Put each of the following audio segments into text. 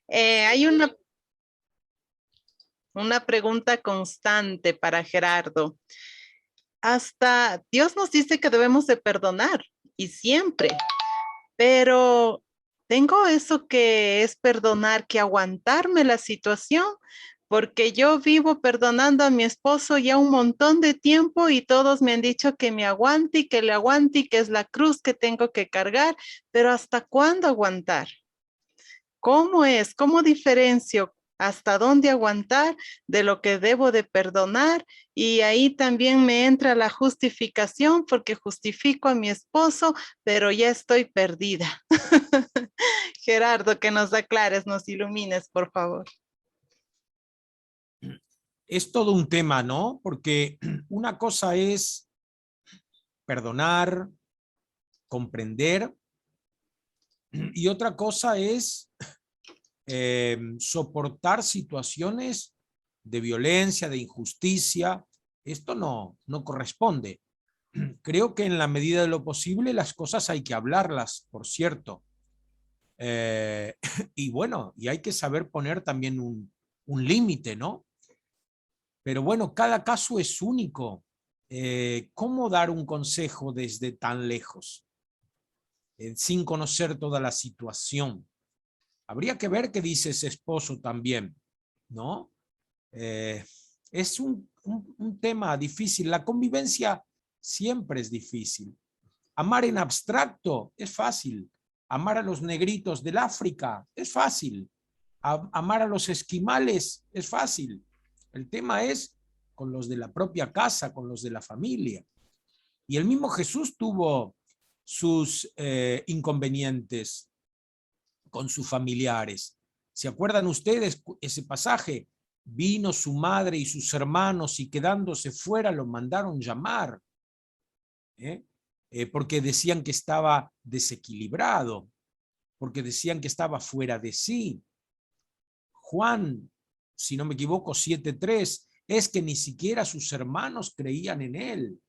Hay una pregunta constante para Gerardo. Hasta Dios nos dice que debemos de perdonar y siempre, pero tengo eso que es perdonar, que aguantarme la situación, porque yo vivo perdonando a mi esposo ya un montón de tiempo y todos me han dicho que me aguante y que le aguante y que es la cruz que tengo que cargar, pero ¿hasta cuándo aguantar? ¿Cómo es? ¿Cómo diferencio hasta dónde aguantar de lo que debo de perdonar? Y ahí también me entra la justificación porque justifico a mi esposo, pero ya estoy perdida. Gerardo, que nos aclares, nos ilumines, por favor. Es todo un tema, ¿no? Porque una cosa es perdonar, comprender, y otra cosa es soportar situaciones de violencia, de injusticia. Esto no corresponde. Creo que en la medida de lo posible las cosas hay que hablarlas, por cierto. Eh, y bueno, y hay que saber poner también un límite, ¿no? Pero bueno, cada caso es único. ¿Cómo dar un consejo desde tan lejos, sin conocer toda la situación? Habría que ver qué dice ese esposo también, ¿no? Eh, es un tema difícil. La convivencia siempre es difícil. Amar en abstracto es fácil. Amar a los negritos del África es fácil. Amar a los esquimales es fácil. El tema es con los de la propia casa, con los de la familia. Y el mismo Jesús tuvo sus inconvenientes con sus familiares. ¿Se acuerdan ustedes ese pasaje? Vino su madre y sus hermanos y quedándose fuera lo mandaron llamar, ¿eh? Porque decían que estaba desequilibrado, porque decían que estaba fuera de sí. Juan, si no me equivoco, 7:3, es que ni siquiera sus hermanos creían en él.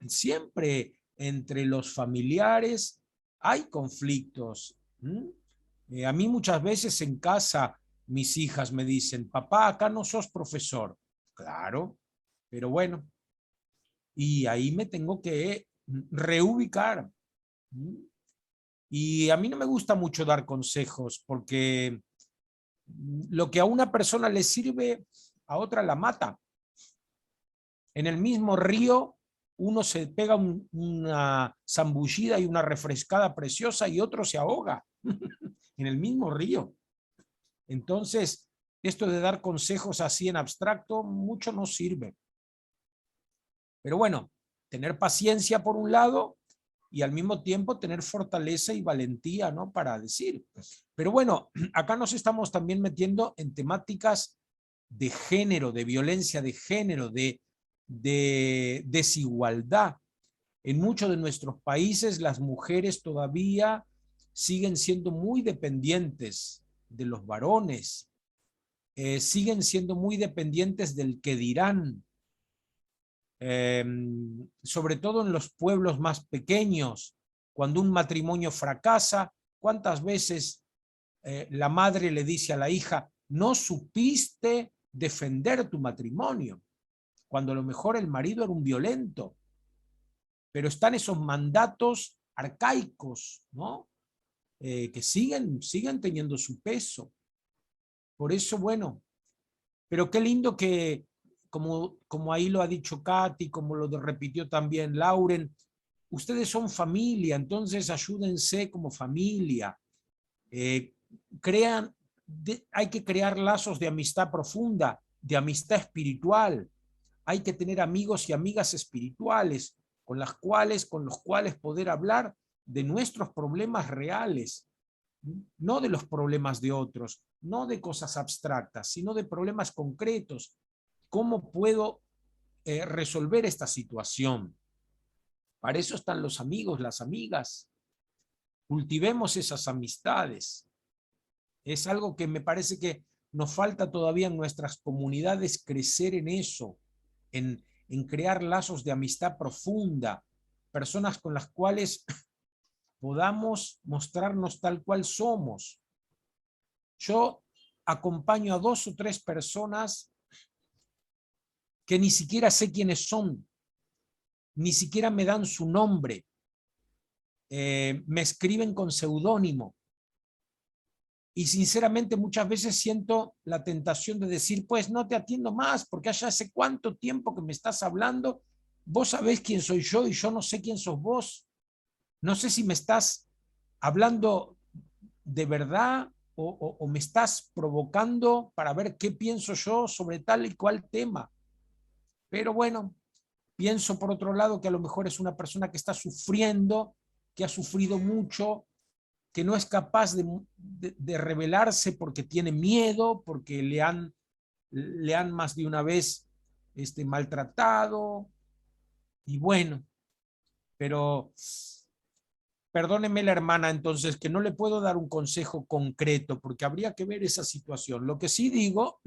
Siempre entre los familiares hay conflictos. A mí muchas veces en casa mis hijas me dicen, papá, acá no sos profesor. Claro, pero bueno, y ahí me tengo que reubicar. Y a mí no me gusta mucho dar consejos porque lo que a una persona le sirve, a otra la mata. En el mismo río uno se pega una zambullida y una refrescada preciosa y otro se ahoga en el mismo río. Entonces, esto de dar consejos así en abstracto, mucho no sirve. Pero bueno, tener paciencia por un lado y al mismo tiempo tener fortaleza y valentía, ¿no? Para decir. Pero bueno, acá nos estamos también metiendo en temáticas de género, de violencia de género, de desigualdad. En muchos de nuestros países las mujeres todavía siguen siendo muy dependientes de los varones, siguen siendo muy dependientes del que dirán, sobre todo en los pueblos más pequeños. Cuando un matrimonio fracasa, ¿cuántas veces la madre le dice a la hija, no supiste defender tu matrimonio? Cuando a lo mejor el marido era un violento. Pero están esos mandatos arcaicos, ¿no? Que siguen teniendo su peso. Por eso, bueno, pero qué lindo que, como ahí lo ha dicho Katy, como lo repitió también Lauren, ustedes son familia, entonces ayúdense como familia. Eh, crean, hay que crear lazos de amistad profunda, de amistad espiritual. Hay que tener amigos y amigas espirituales con los cuales poder hablar de nuestros problemas reales, no de los problemas de otros, no de cosas abstractas, sino de problemas concretos. ¿Cómo puedo resolver esta situación? Para eso están los amigos, las amigas. Cultivemos esas amistades. Es algo que me parece que nos falta todavía en nuestras comunidades crecer en eso, en crear lazos de amistad profunda, personas con las cuales podamos mostrarnos tal cual somos. yo acompaño a 2 o 3 personas que ni siquiera sé quiénes son, ni siquiera me dan su nombre, me escriben con seudónimo. Y sinceramente muchas veces siento la tentación de decir, pues no te atiendo más, porque ya hace cuánto tiempo que me estás hablando, vos sabés quién soy yo y yo no sé quién sos vos. No sé si me estás hablando de verdad o me estás provocando para ver qué pienso yo sobre tal y cual tema. Pero bueno, pienso por otro lado que a lo mejor es una persona que está sufriendo, que ha sufrido mucho, que no es capaz de rebelarse porque tiene miedo, porque le han más de una vez maltratado. Y bueno, pero perdóneme la hermana entonces que no le puedo dar un consejo concreto porque habría que ver esa situación. Lo que sí digo,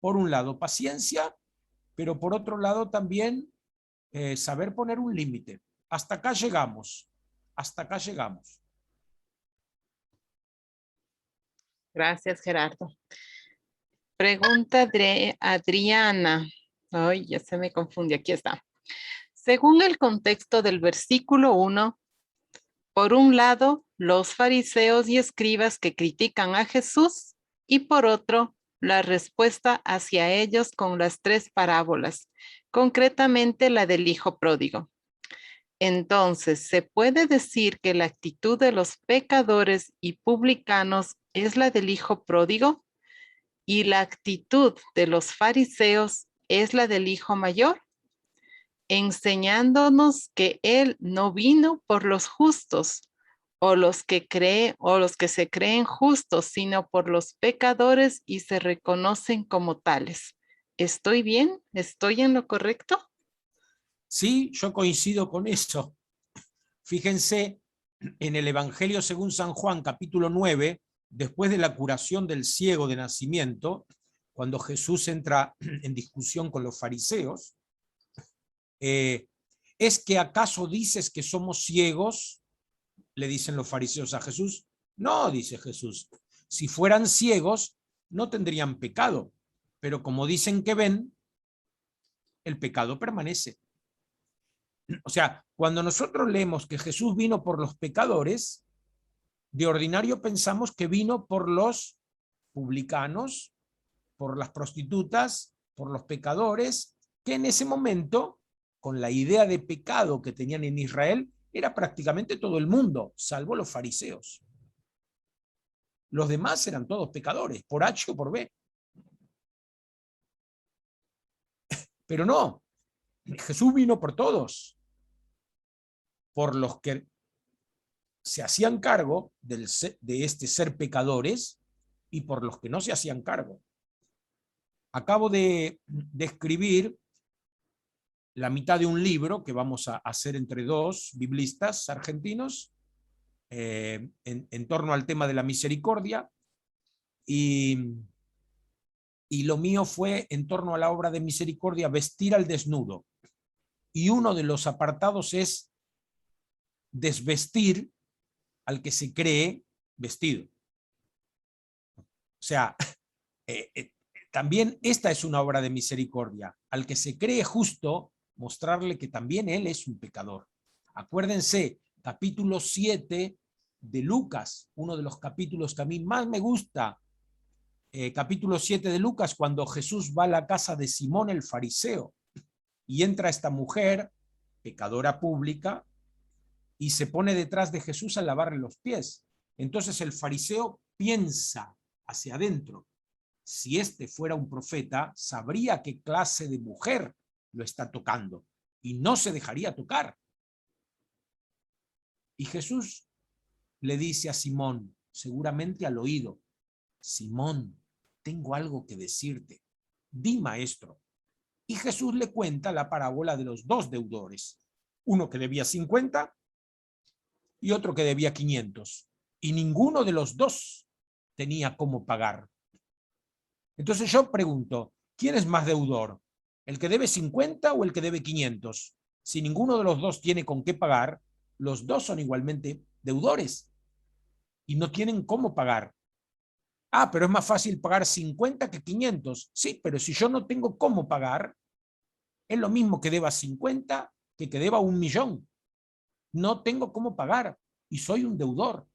por un lado, paciencia, pero por otro lado también saber poner un límite. Hasta acá llegamos, hasta acá llegamos. Gracias, Gerardo. Pregunta de Adriana. Ay, ya se me confunde. Aquí está. Según el contexto del versículo 1, por un lado, los fariseos y escribas que critican a Jesús y por otro, la respuesta hacia ellos con las 3 parábolas, concretamente la del hijo pródigo. Entonces, ¿se puede decir que la actitud de los pecadores y publicanos es la del hijo pródigo y la actitud de los fariseos es la del hijo mayor? Enseñándonos que él no vino por los justos o los que se creen justos, sino por los pecadores y se reconocen como tales. ¿Estoy bien? ¿Estoy en lo correcto? Sí, yo coincido con eso. Fíjense, en el Evangelio según San Juan, capítulo 9, después de la curación del ciego de nacimiento, cuando Jesús entra en discusión con los fariseos, ¿es que acaso dices que somos ciegos? Le dicen los fariseos a Jesús. No, dice Jesús, si fueran ciegos no tendrían pecado, pero como dicen que ven, el pecado permanece. O sea, cuando nosotros leemos que Jesús vino por los pecadores, de ordinario pensamos que vino por los publicanos, por las prostitutas, por los pecadores, que en ese momento, con la idea de pecado que tenían en Israel, era prácticamente todo el mundo, salvo los fariseos. Los demás eran todos pecadores, por H o por B. Pero no, Jesús vino por todos, por los que se hacían cargo de ser pecadores y por los que no se hacían cargo. Acabo de escribir la mitad de un libro que vamos a hacer entre 2 biblistas argentinos en torno al tema de la misericordia y lo mío fue en torno a la obra de misericordia vestir al desnudo. Y uno de los apartados es desvestir al que se cree vestido. O sea, también esta es una obra de misericordia. Al que se cree justo, mostrarle que también él es un pecador. Acuérdense, capítulo 7 de Lucas, uno de los capítulos que a mí más me gusta, capítulo 7 de Lucas, cuando Jesús va a la casa de Simón el fariseo y entra esta mujer, pecadora pública, y se pone detrás de Jesús a lavarle los pies. Entonces el fariseo piensa hacia adentro. Si este fuera un profeta, sabría qué clase de mujer lo está tocando y no se dejaría tocar. Y Jesús le dice a Simón, seguramente al oído, Simón, tengo algo que decirte. Di, maestro. Y Jesús le cuenta la parábola de los 2 deudores, uno que debía 50 y otro que debía 500. Y ninguno de los 2 tenía cómo pagar. Entonces yo pregunto, ¿quién es más deudor? ¿El que debe 50 o el que debe 500? Si ninguno de los 2 tiene con qué pagar, los 2 son igualmente deudores y no tienen cómo pagar. Ah, pero es más fácil pagar 50 que 500. Sí, pero si yo no tengo cómo pagar, es lo mismo que deba 50 que deba 1.000.000. No tengo cómo pagar y soy un deudor.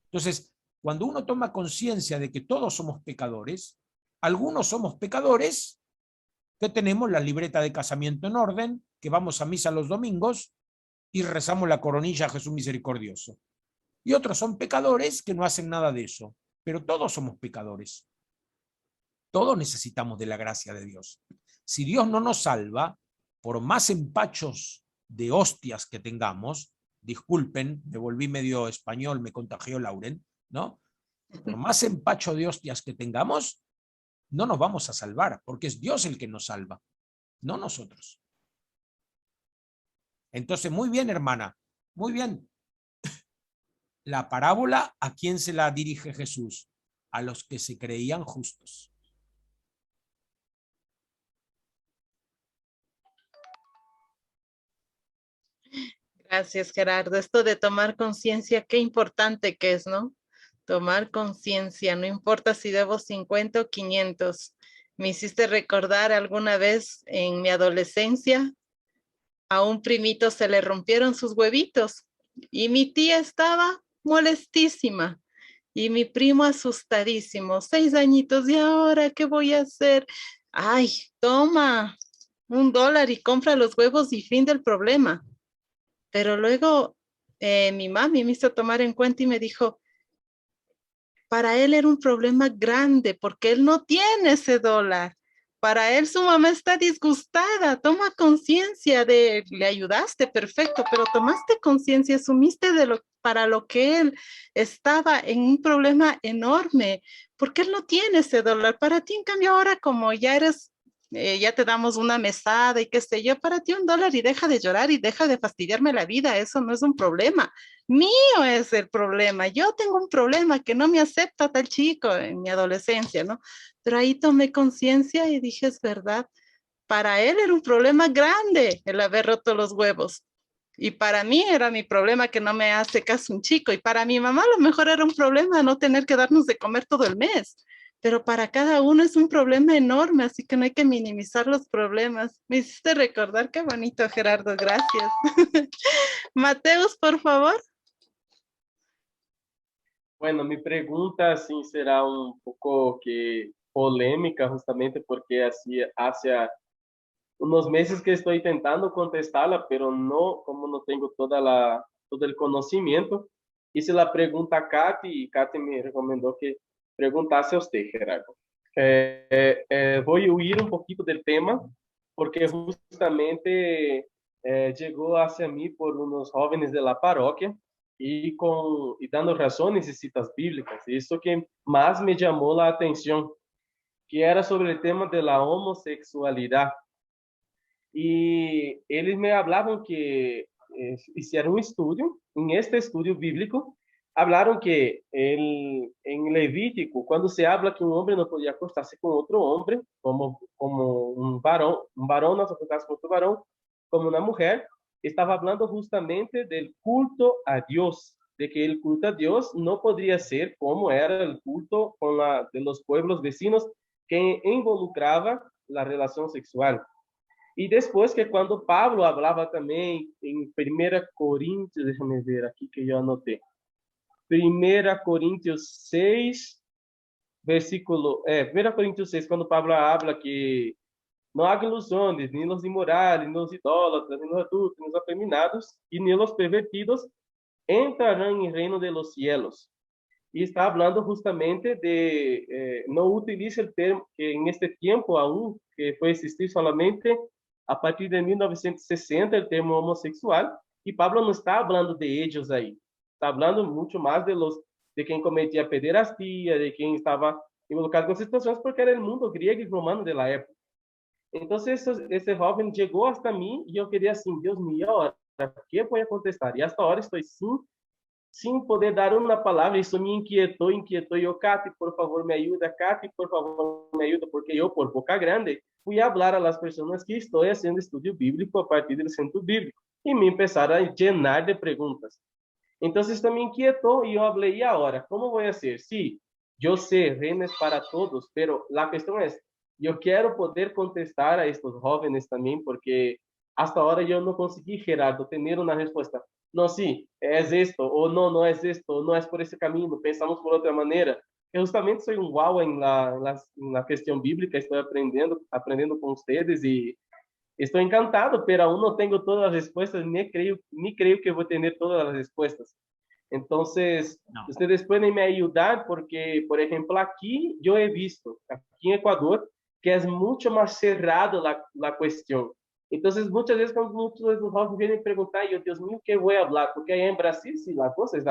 Entonces, cuando uno toma conciencia de que todos somos pecadores, algunos somos pecadores que tenemos la libreta de casamiento en orden, que vamos a misa los domingos y rezamos la coronilla a Jesús misericordioso. Y otros son pecadores que no hacen nada de eso. Pero todos somos pecadores. Todos necesitamos de la gracia de Dios. Si Dios no nos salva, por más empachos de hostias que tengamos, disculpen, me volví medio español, me contagió Lauren, ¿no? Por más empacho de hostias que tengamos, no nos vamos a salvar, porque es Dios el que nos salva, no nosotros. Entonces, muy bien, hermana, muy bien. La parábola, ¿a quién se la dirige Jesús? A los que se creían justos. Gracias, Gerardo. Esto de tomar conciencia, qué importante que es, ¿no? Tomar conciencia, no importa si debo 50 o 500. Me hiciste recordar alguna vez en mi adolescencia, a un primito se le rompieron sus huevitos y mi tía estaba molestísima y mi primo asustadísimo, 6 añitos, ¿y ahora qué voy a hacer? Ay, toma $1 y compra los huevos y fin del problema. Pero luego mi mami me hizo tomar en cuenta y me dijo, para él era un problema grande porque él no tiene ese $1. Para él su mamá está disgustada, toma conciencia de, le ayudaste, perfecto, pero tomaste conciencia, asumiste de lo, para lo que él estaba en un problema enorme, porque él no tiene ese $1. Para ti, en cambio, ahora como ya eres, ya te damos una mesada y qué sé yo, para ti $1 y deja de llorar y deja de fastidiarme la vida, eso no es un problema. Mío es el problema. Yo tengo un problema que no me acepta tal chico en mi adolescencia, ¿no? Pero ahí tomé conciencia y dije, es verdad, para él era un problema grande el haber roto los huevos. Y para mí era mi problema que no me hace caso un chico. Y para mi mamá a lo mejor era un problema no tener que darnos de comer todo el mes. Pero para cada uno es un problema enorme, así que no hay que minimizar los problemas. Me hiciste recordar, qué bonito, Gerardo, gracias. Mateus, por favor. Bueno, mi pregunta sí será un poco que polémica justamente porque así hace unos meses que estoy intentando contestarla, pero no, como no tengo todo el conocimiento, hice la pregunta a Katy y Katy me recomendó que preguntase a usted, Gerardo. Voy a huir un poquito del tema porque justamente llegó hacia mí por unos jóvenes de la parroquia y dando razones y citas bíblicas. Eso que más me llamó la atención, que era sobre el tema de la homosexualidad. Y ellos me hablaban que hicieron un estudio, en este estudio bíblico, hablaron que en Levítico, cuando se habla que un hombre no podía acostarse con otro hombre, como un varón no se acostarse con otro varón, como una mujer, estaba hablando justamente del culto a Dios, de que el culto a Dios no podría ser como era el culto con de los pueblos vecinos que involucraba la relación sexual. Y después que cuando Pablo hablaba también en Primera Corintios, déjame ver aquí que yo anoté, Primera Corintios 6, versículo, 1 Corintios 6, cuando Pablo habla que no hagan ilusões, ni los inmorales, ni los idólatras, ni los adultos, ni los afeminados, y ni los pervertidos entrarán en el reino de los cielos. Y está hablando justamente de, no utiliza el termo que en este tiempo aún, que fue existir solamente a partir de 1960 el termo homossexual, y Pablo no está hablando de ellos ahí, está hablando mucho más de quien cometía pederastia, de quien estaba involucrado con situaciones, porque era el mundo griego y romano de la época. Entonces, ese joven llegó hasta mí y yo quería assim, Dios mío, ahora, ¿qué voy a contestar? Y hasta ahora estoy sin poder dar uma palavra, isso me inquietou, e eu, Cati, por favor, me ajuda, Cati, por favor, me ajuda, porque eu, por boca grande, fui falar a las pessoas que estou fazendo estudo bíblico a partir do centro bíblico, e me começaram a llenar de perguntas. Então, isso me inquietou, e eu falei, e agora, como vou ser? Se yo sé, reino es para todos, pero la cuestión es, yo quiero poder contestar a estos jóvenes también, porque hasta ahora yo no conseguí, Gerardo, tener una respuesta. No, sí, es esto, o no, no es esto, no es por ese camino, pensamos por otra manera. Eu justamente soy un guau en la cuestión bíblica, estoy aprendiendo con ustedes y estoy encantado, pero aún no tengo todas las respuestas, ni creo que voy a tener todas las respuestas. Entonces, No. ustedes pueden me ayudar porque, por ejemplo, aquí yo he visto, aquí en Ecuador, que es mucho más cerrado la cuestión. Entonces, muchas veces cuando muchos de los jóvenes vienen preguntar, yo, Dios mío, ¿qué voy a hablar? Porque ahí en Brasil, sí, la cosa es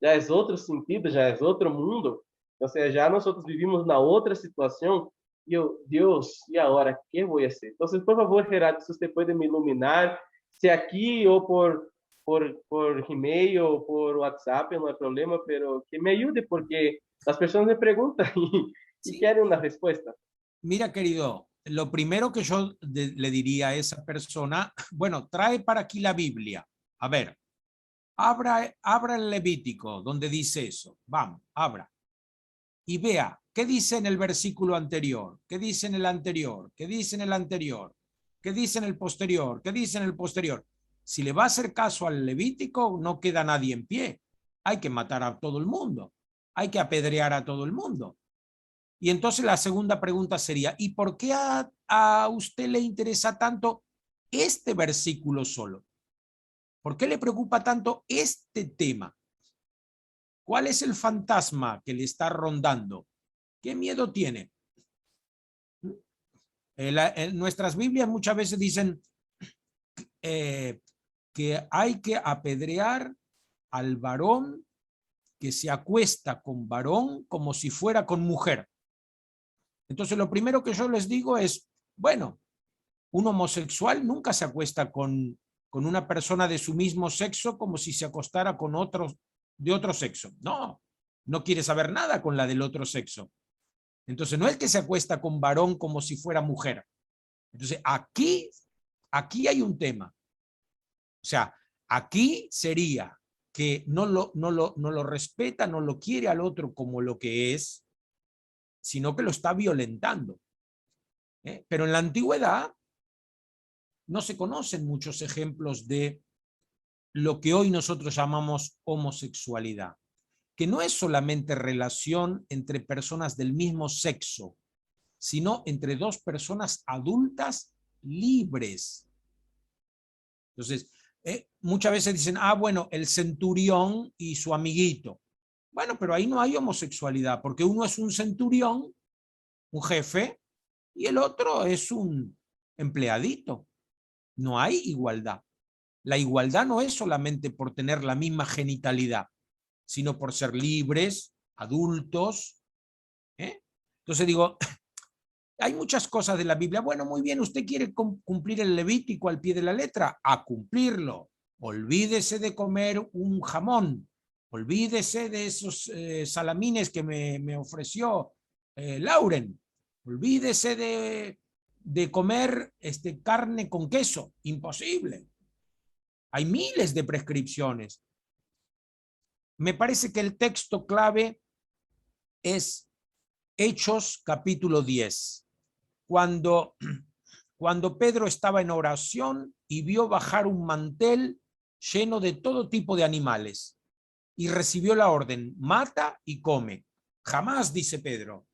ya es otro sentido, ya es otro mundo. O sea, ya nosotros vivimos una otra situación. Y yo, Dios, ¿y ahora qué voy a hacer? Entonces, por favor, Gerardo, si usted puede me iluminar, si aquí o por email o por WhatsApp, no hay problema, pero que me ayude porque las personas me preguntan y Sí. quieren una respuesta. Mira, querido, lo primero que yo le diría a esa persona, bueno, trae para aquí la Biblia. A ver, abra el Levítico, donde dice eso. Vamos, abra. Y vea, ¿qué dice en el versículo anterior? ¿Qué dice en el anterior? ¿Qué dice en el anterior? ¿Qué dice en el posterior? ¿Qué dice en el posterior? Si le va a hacer caso al Levítico, no queda nadie en pie. Hay que matar a todo el mundo. Hay que apedrear a todo el mundo. Y entonces la segunda pregunta sería, ¿y por qué a usted le interesa tanto este versículo solo? ¿Por qué le preocupa tanto este tema? ¿Cuál es el fantasma que le está rondando? ¿Qué miedo tiene? En nuestras Biblias muchas veces dicen que hay que apedrear al varón que se acuesta con varón como si fuera con mujer. Entonces lo primero que yo les digo es, bueno, un homosexual nunca se acuesta con una persona de su mismo sexo como si se acostara con otro de otro sexo. No, no quiere saber nada con la del otro sexo. Entonces no es que se acuesta con varón como si fuera mujer. Entonces aquí hay un tema. O sea, aquí sería que no lo respeta, no lo quiere al otro como lo que es, sino que lo está violentando. Pero en la antigüedad no se conocen muchos ejemplos de lo que hoy nosotros llamamos homosexualidad, que no es solamente relación entre personas del mismo sexo, sino entre dos personas adultas libres. Entonces, muchas veces dicen, bueno, el centurión y su amiguito. Bueno, pero ahí no hay homosexualidad, porque uno es un centurión, un jefe, y el otro es un empleadito. No hay igualdad. La igualdad no es solamente por tener la misma genitalidad, sino por ser libres, adultos. Entonces digo, hay muchas cosas de la Biblia. Bueno, muy bien, usted quiere cumplir el Levítico al pie de la letra, a cumplirlo. Olvídese de comer un jamón, olvídese de esos salamines que me ofreció Lauren, olvídese de comer carne con queso, imposible. Hay miles de prescripciones. Me parece que el texto clave es Hechos capítulo 10, cuando Pedro estaba en oración y vio bajar un mantel lleno de todo tipo de animales y recibió la orden, mata y come. Jamás, dice Pedro,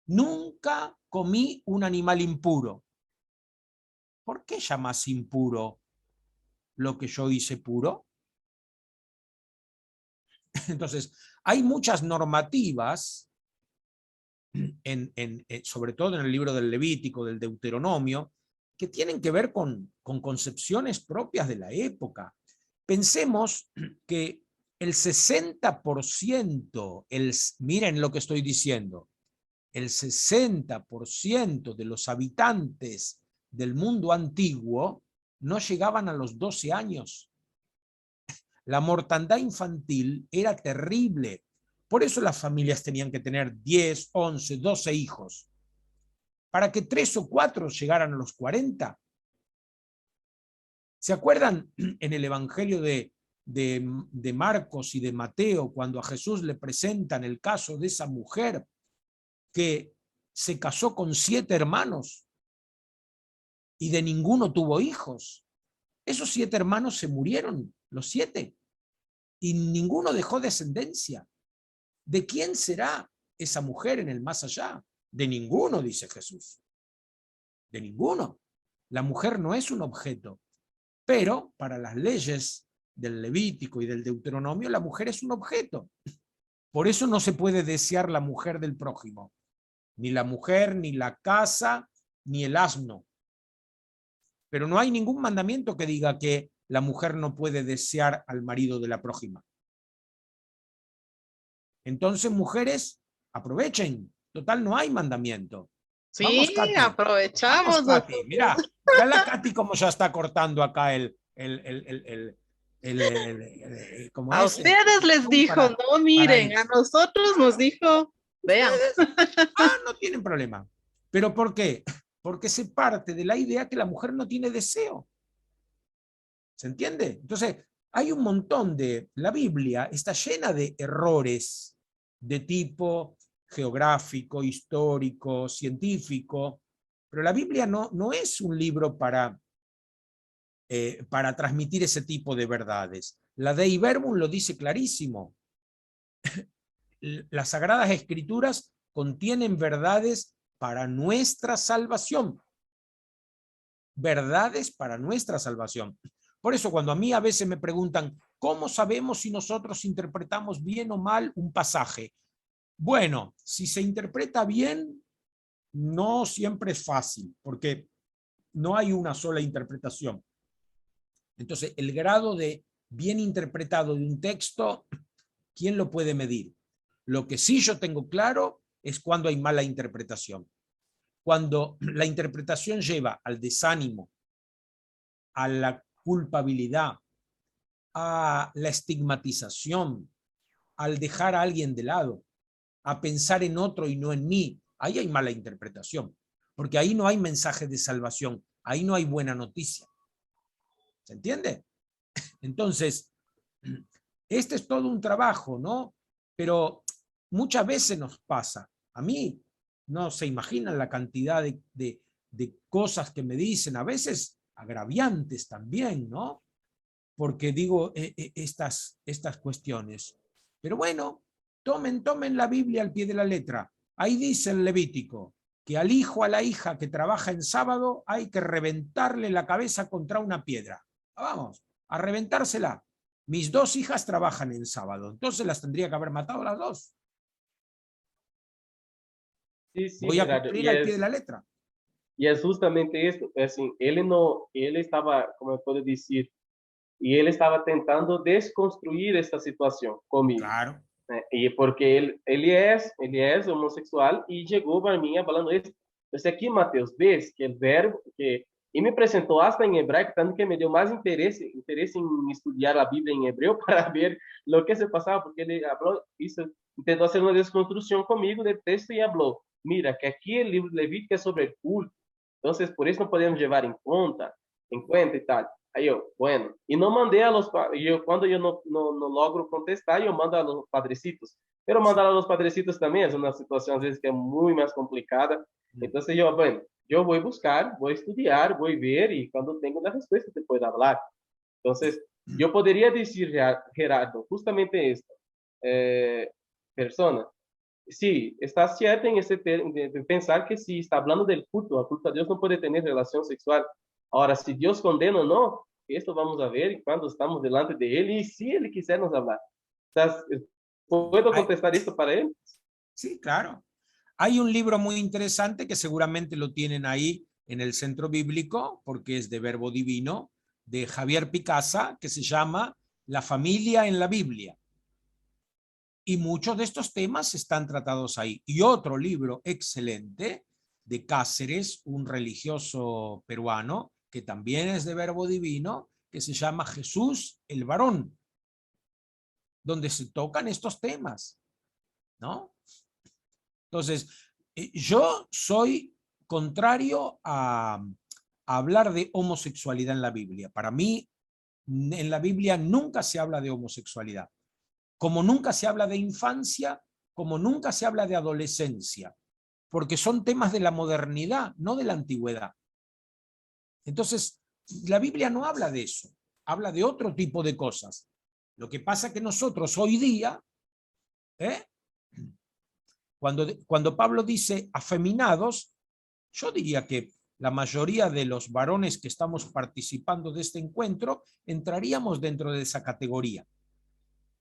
nunca comí un animal impuro. ¿Por qué llamas impuro lo que yo hice puro? Entonces, hay muchas normativas, sobre todo en el libro del Levítico, del Deuteronomio, que tienen que ver con concepciones propias de la época. Pensemos que el 60%, miren lo que estoy diciendo, el 60% de los habitantes del mundo antiguo no llegaban a los 12 años. La mortandad infantil era terrible. Por eso las familias tenían que tener 10, 11, 12 hijos. Para que 3 o 4 llegaran a los 40. ¿Se acuerdan en el Evangelio de de Marcos y de Mateo, cuando a Jesús le presentan el caso de esa mujer que se casó con 7 hermanos y de ninguno tuvo hijos. Esos 7 hermanos se murieron, los 7, y ninguno dejó descendencia. ¿De quién será esa mujer en el más allá? De ninguno, dice Jesús. De ninguno. La mujer no es un objeto, pero para las leyes del Levítico y del Deuteronomio, la mujer es un objeto. Por eso no se puede desear la mujer del prójimo. Ni la mujer, ni la casa, ni el asno. Pero no hay ningún mandamiento que diga que la mujer no puede desear al marido de la prójima. Entonces, mujeres, aprovechen. Total, no hay mandamiento. Vamos, Sí, Katy. aprovechamos. Vamos, Katy. Mira, ya la Katy como ya está cortando acá ¿cómo A es? ustedes les dijo, Para- no miren, ir. a nosotros nos dijo, vean. No tienen problema. ¿Pero por qué? Porque se parte de la idea que la mujer no tiene deseo. ¿Se entiende? Entonces, hay un montón la Biblia está llena de errores de tipo geográfico, histórico, científico, pero la Biblia no es un libro para transmitir ese tipo de verdades. La Dei Verbum lo dice clarísimo. Las Sagradas Escrituras contienen verdades para nuestra salvación. Verdades para nuestra salvación. Por eso cuando a mí a veces me preguntan, ¿cómo sabemos si nosotros interpretamos bien o mal un pasaje? Bueno, si se interpreta bien, no siempre es fácil, porque no hay una sola interpretación. Entonces, el grado de bien interpretado de un texto, ¿quién lo puede medir? Lo que sí yo tengo claro es cuando hay mala interpretación. Cuando la interpretación lleva al desánimo, a la culpabilidad, a la estigmatización, al dejar a alguien de lado, a pensar en otro y no en mí, ahí hay mala interpretación, porque ahí no hay mensaje de salvación, ahí no hay buena noticia. ¿Se entiende? Entonces, este es todo un trabajo, ¿no? Pero muchas veces nos pasa. A mí no se imaginan la cantidad de cosas que me dicen, a veces agraviantes también, ¿no? Porque digo estas cuestiones. Pero bueno, tomen la Biblia al pie de la letra. Ahí dice el Levítico que al hijo, a la hija que trabaja en sábado hay que reventarle la cabeza contra una piedra. Vamos, a reventársela. Mis 2 hijas trabajan en sábado, entonces las tendría que haber matado las 2. Sí, sí, Voy a Gerardo. cumplir al pie de la letra. E é justamente isso. Assim, ele estava, como eu posso dizer, e ele estava tentando desconstruir esta situação comigo, Claro. né? E porque ele é homossexual e chegou para mim falando isso. Você aqui, Mateus, vês que o verbo que e me apresentou hasta em hebraico, tanto que me deu mais interesse em estudar a Bíblia em hebreu para ver o que se passava, porque ele falou isso, tentou fazer uma desconstrução comigo do texto e falou: mira, que aqui o livro de Levítico é sobre o culto. Entonces, por eso no podemos llevar en cuenta y tal. Ahí yo, bueno, y no mandé a los, cuando yo no logro contestar, yo mando a los padrecitos. Pero mandar a los padrecitos también es una situación a veces que es muy más complicada. Entonces yo, bueno, yo voy a buscar, voy a estudiar, voy a ver y cuando tengo la respuesta te puedo hablar. Entonces, yo podría decir, Gerardo, justamente esto, persona, sí, está cierto en ese de pensar que si está hablando del culto, a culto a Dios no puede tener relación sexual. Ahora, si Dios condena o no, esto vamos a ver cuando estamos delante de Él y si Él quiser nos hablar. Entonces, ¿puedo contestar esto para Él? Sí, claro. Hay un libro muy interesante que seguramente lo tienen ahí en el centro bíblico, porque es de Verbo Divino, de Javier Picasa, que se llama La familia en la Biblia. Y muchos de estos temas están tratados ahí. Y otro libro excelente de Cáceres, un religioso peruano, que también es de Verbo Divino, que se llama Jesús el varón, donde se tocan estos temas, ¿no? Entonces, yo soy contrario a hablar de homosexualidad en la Biblia. Para mí En la Biblia nunca se habla de homosexualidad, como nunca se habla de infancia, como nunca se habla de adolescencia, porque son temas de la modernidad, no de la antigüedad. Entonces, la Biblia no habla de eso, habla de otro tipo de cosas. Lo que pasa es que nosotros hoy día, cuando Pablo dice afeminados, yo diría que la mayoría de los varones que estamos participando de este encuentro entraríamos dentro de esa categoría.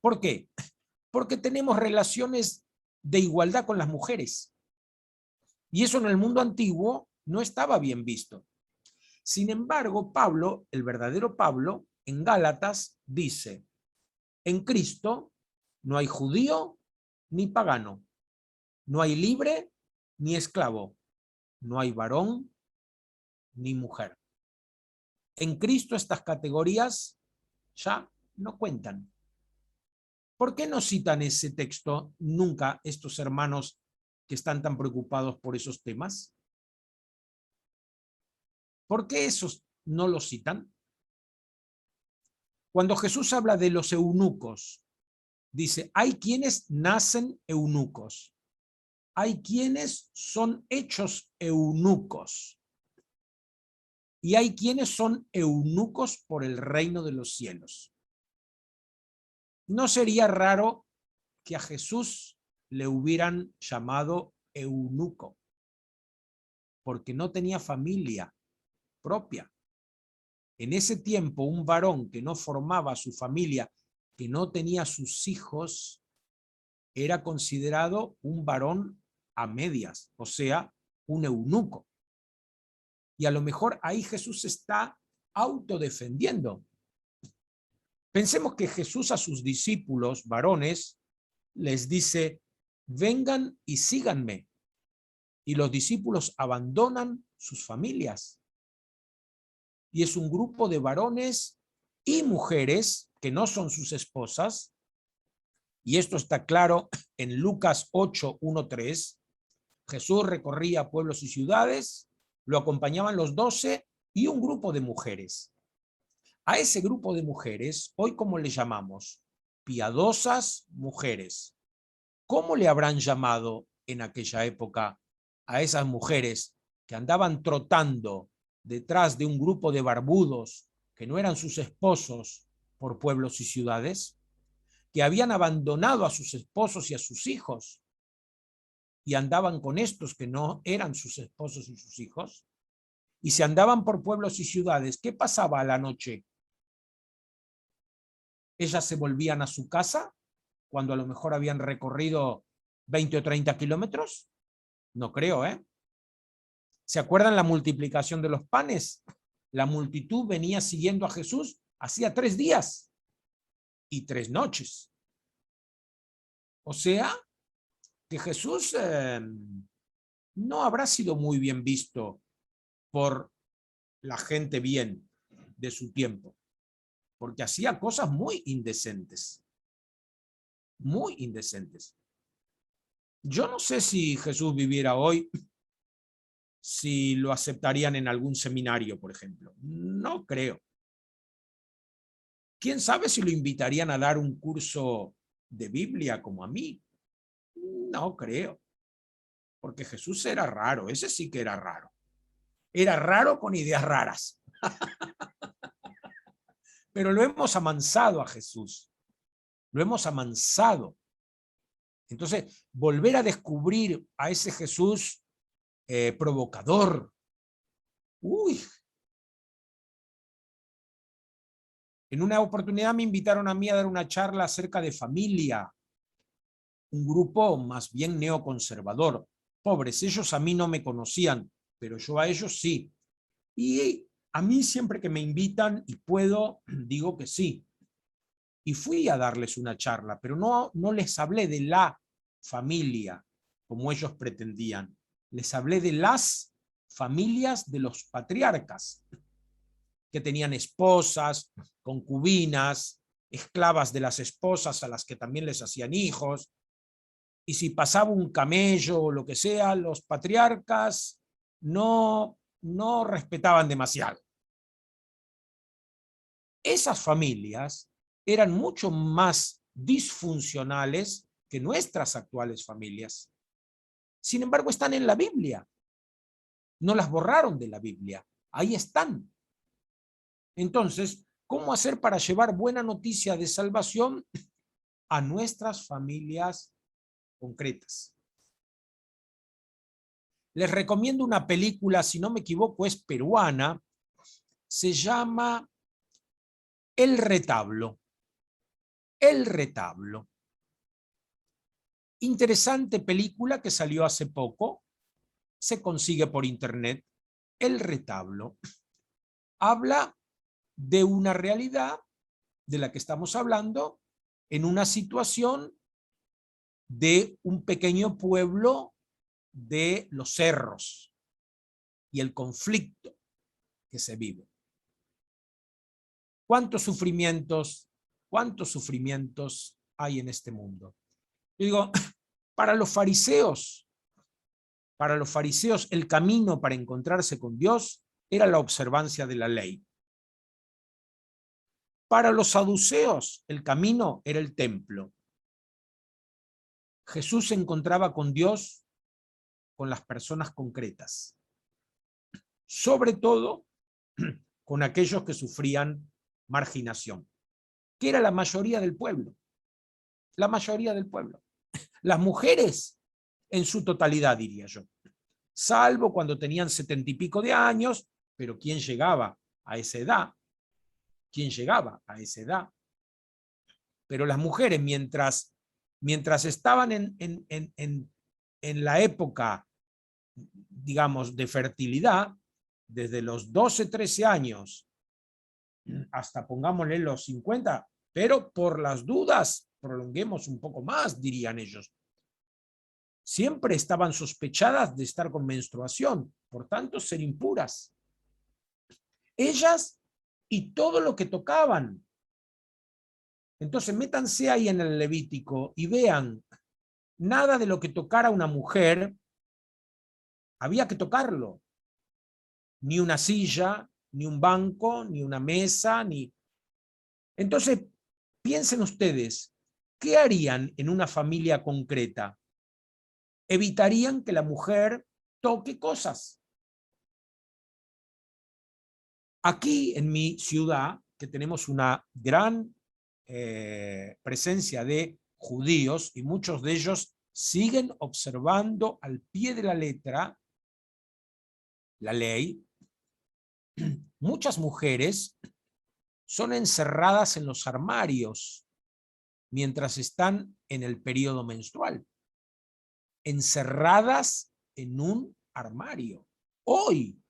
¿Por qué? Porque tenemos relaciones de igualdad con las mujeres. Y eso en el mundo antiguo no estaba bien visto. Sin embargo, Pablo, el verdadero Pablo, en Gálatas dice, en Cristo no hay judío ni pagano, no hay libre ni esclavo, no hay varón ni mujer. En Cristo estas categorías ya no cuentan. ¿Por qué no citan ese texto nunca estos hermanos que están tan preocupados por esos temas? ¿Por qué esos no los citan? Cuando Jesús habla de los eunucos, dice, hay quienes nacen eunucos, hay quienes son hechos eunucos y hay quienes son eunucos por el reino de los cielos. ¿No sería raro que a Jesús le hubieran llamado eunuco? Porque no tenía familia propia. En ese tiempo, un varón que no formaba su familia, que no tenía sus hijos, era considerado un varón a medias, o sea, un eunuco. Y a lo mejor ahí Jesús está autodefendiendo. Pensemos que Jesús a sus discípulos varones les dice, vengan y síganme. Y los discípulos abandonan sus familias. Y es un grupo de varones y mujeres que no son sus esposas. Y esto está claro en Lucas 8, 1, 3. Jesús recorría pueblos y ciudades, lo acompañaban los 12 y un grupo de mujeres. A ese grupo de mujeres, hoy ¿cómo le llamamos? Piadosas mujeres. ¿Cómo le habrán llamado en aquella época a esas mujeres que andaban trotando detrás de un grupo de barbudos que no eran sus esposos por pueblos y ciudades? Que habían abandonado a sus esposos y a sus hijos y andaban con estos que no eran sus esposos y sus hijos, y se andaban por pueblos y ciudades. ¿Qué pasaba a la noche? Ellas se volvían a su casa cuando a lo mejor habían recorrido 20 o 30 kilómetros. No creo, ¿eh? ¿Se acuerdan la multiplicación de los panes? La multitud venía siguiendo a Jesús hacía 3 días y 3 noches. O sea, que Jesús no habrá sido muy bien visto por la gente bien de su tiempo, porque hacía cosas muy indecentes. Muy indecentes. Yo no sé si Jesús viviera hoy, si lo aceptarían en algún seminario, por ejemplo. No creo. ¿Quién sabe si lo invitarían a dar un curso de Biblia como a mí? No creo. Porque Jesús era raro, ese sí que era raro. Era raro con ideas raras. Pero lo hemos amansado a Jesús. Lo hemos amansado. Entonces, volver a descubrir a ese Jesús provocador. Uy. En una oportunidad me invitaron a mí a dar una charla acerca de familia. Un grupo más bien neoconservador. Pobres, ellos a mí no me conocían, pero yo a ellos sí. Y a mí siempre que me invitan y puedo, digo que sí. Y fui a darles una charla, pero no les hablé de la familia como ellos pretendían. Les hablé de las familias de los patriarcas, que tenían esposas, concubinas, esclavas de las esposas a las que también les hacían hijos. Y si pasaba un camello o lo que sea, los patriarcas no respetaban demasiado. Esas familias eran mucho más disfuncionales que nuestras actuales familias. Sin embargo, están en la Biblia. No las borraron de la Biblia. Ahí están. Entonces, ¿cómo hacer para llevar buena noticia de salvación a nuestras familias concretas? Les recomiendo una película, si no me equivoco, es peruana. Se llama El Retablo. El Retablo. Interesante película que salió hace poco. Se consigue por internet. El Retablo. Habla de una realidad de la que estamos hablando en una situación de un pequeño pueblo de los cerros y el conflicto que se vive. ¿Cuántos sufrimientos hay en este mundo? Yo digo, para los fariseos el camino para encontrarse con Dios era la observancia de la ley. Para los saduceos el camino era el templo. Jesús se encontraba con Dios con las personas concretas, sobre todo con aquellos que sufrían marginación, que era la mayoría del pueblo. La mayoría del pueblo. Las mujeres en su totalidad, diría yo. Salvo cuando tenían 70 y pico de años, pero ¿quién llegaba a esa edad? ¿Quién llegaba a esa edad? Pero las mujeres, mientras estaban en la época, digamos, de fertilidad, desde los 12, 13 años hasta, pongámosle, los 50, pero por las dudas, prolonguemos un poco más, dirían ellos. Siempre estaban sospechadas de estar con menstruación, por tanto, ser impuras. Ellas y todo lo que tocaban. Entonces, métanse ahí en el Levítico y vean, nada de lo que tocara una mujer había que tocarlo. Ni una silla, ni un banco, ni una mesa, ni... Entonces, piensen ustedes, ¿qué harían en una familia concreta? Evitarían que la mujer toque cosas. Aquí en mi ciudad, que tenemos una gran presencia de judíos y muchos de ellos siguen observando al pie de la letra la ley, muchas mujeres son encerradas en los armarios mientras están en el periodo menstrual. Encerradas en un armario. Hoy,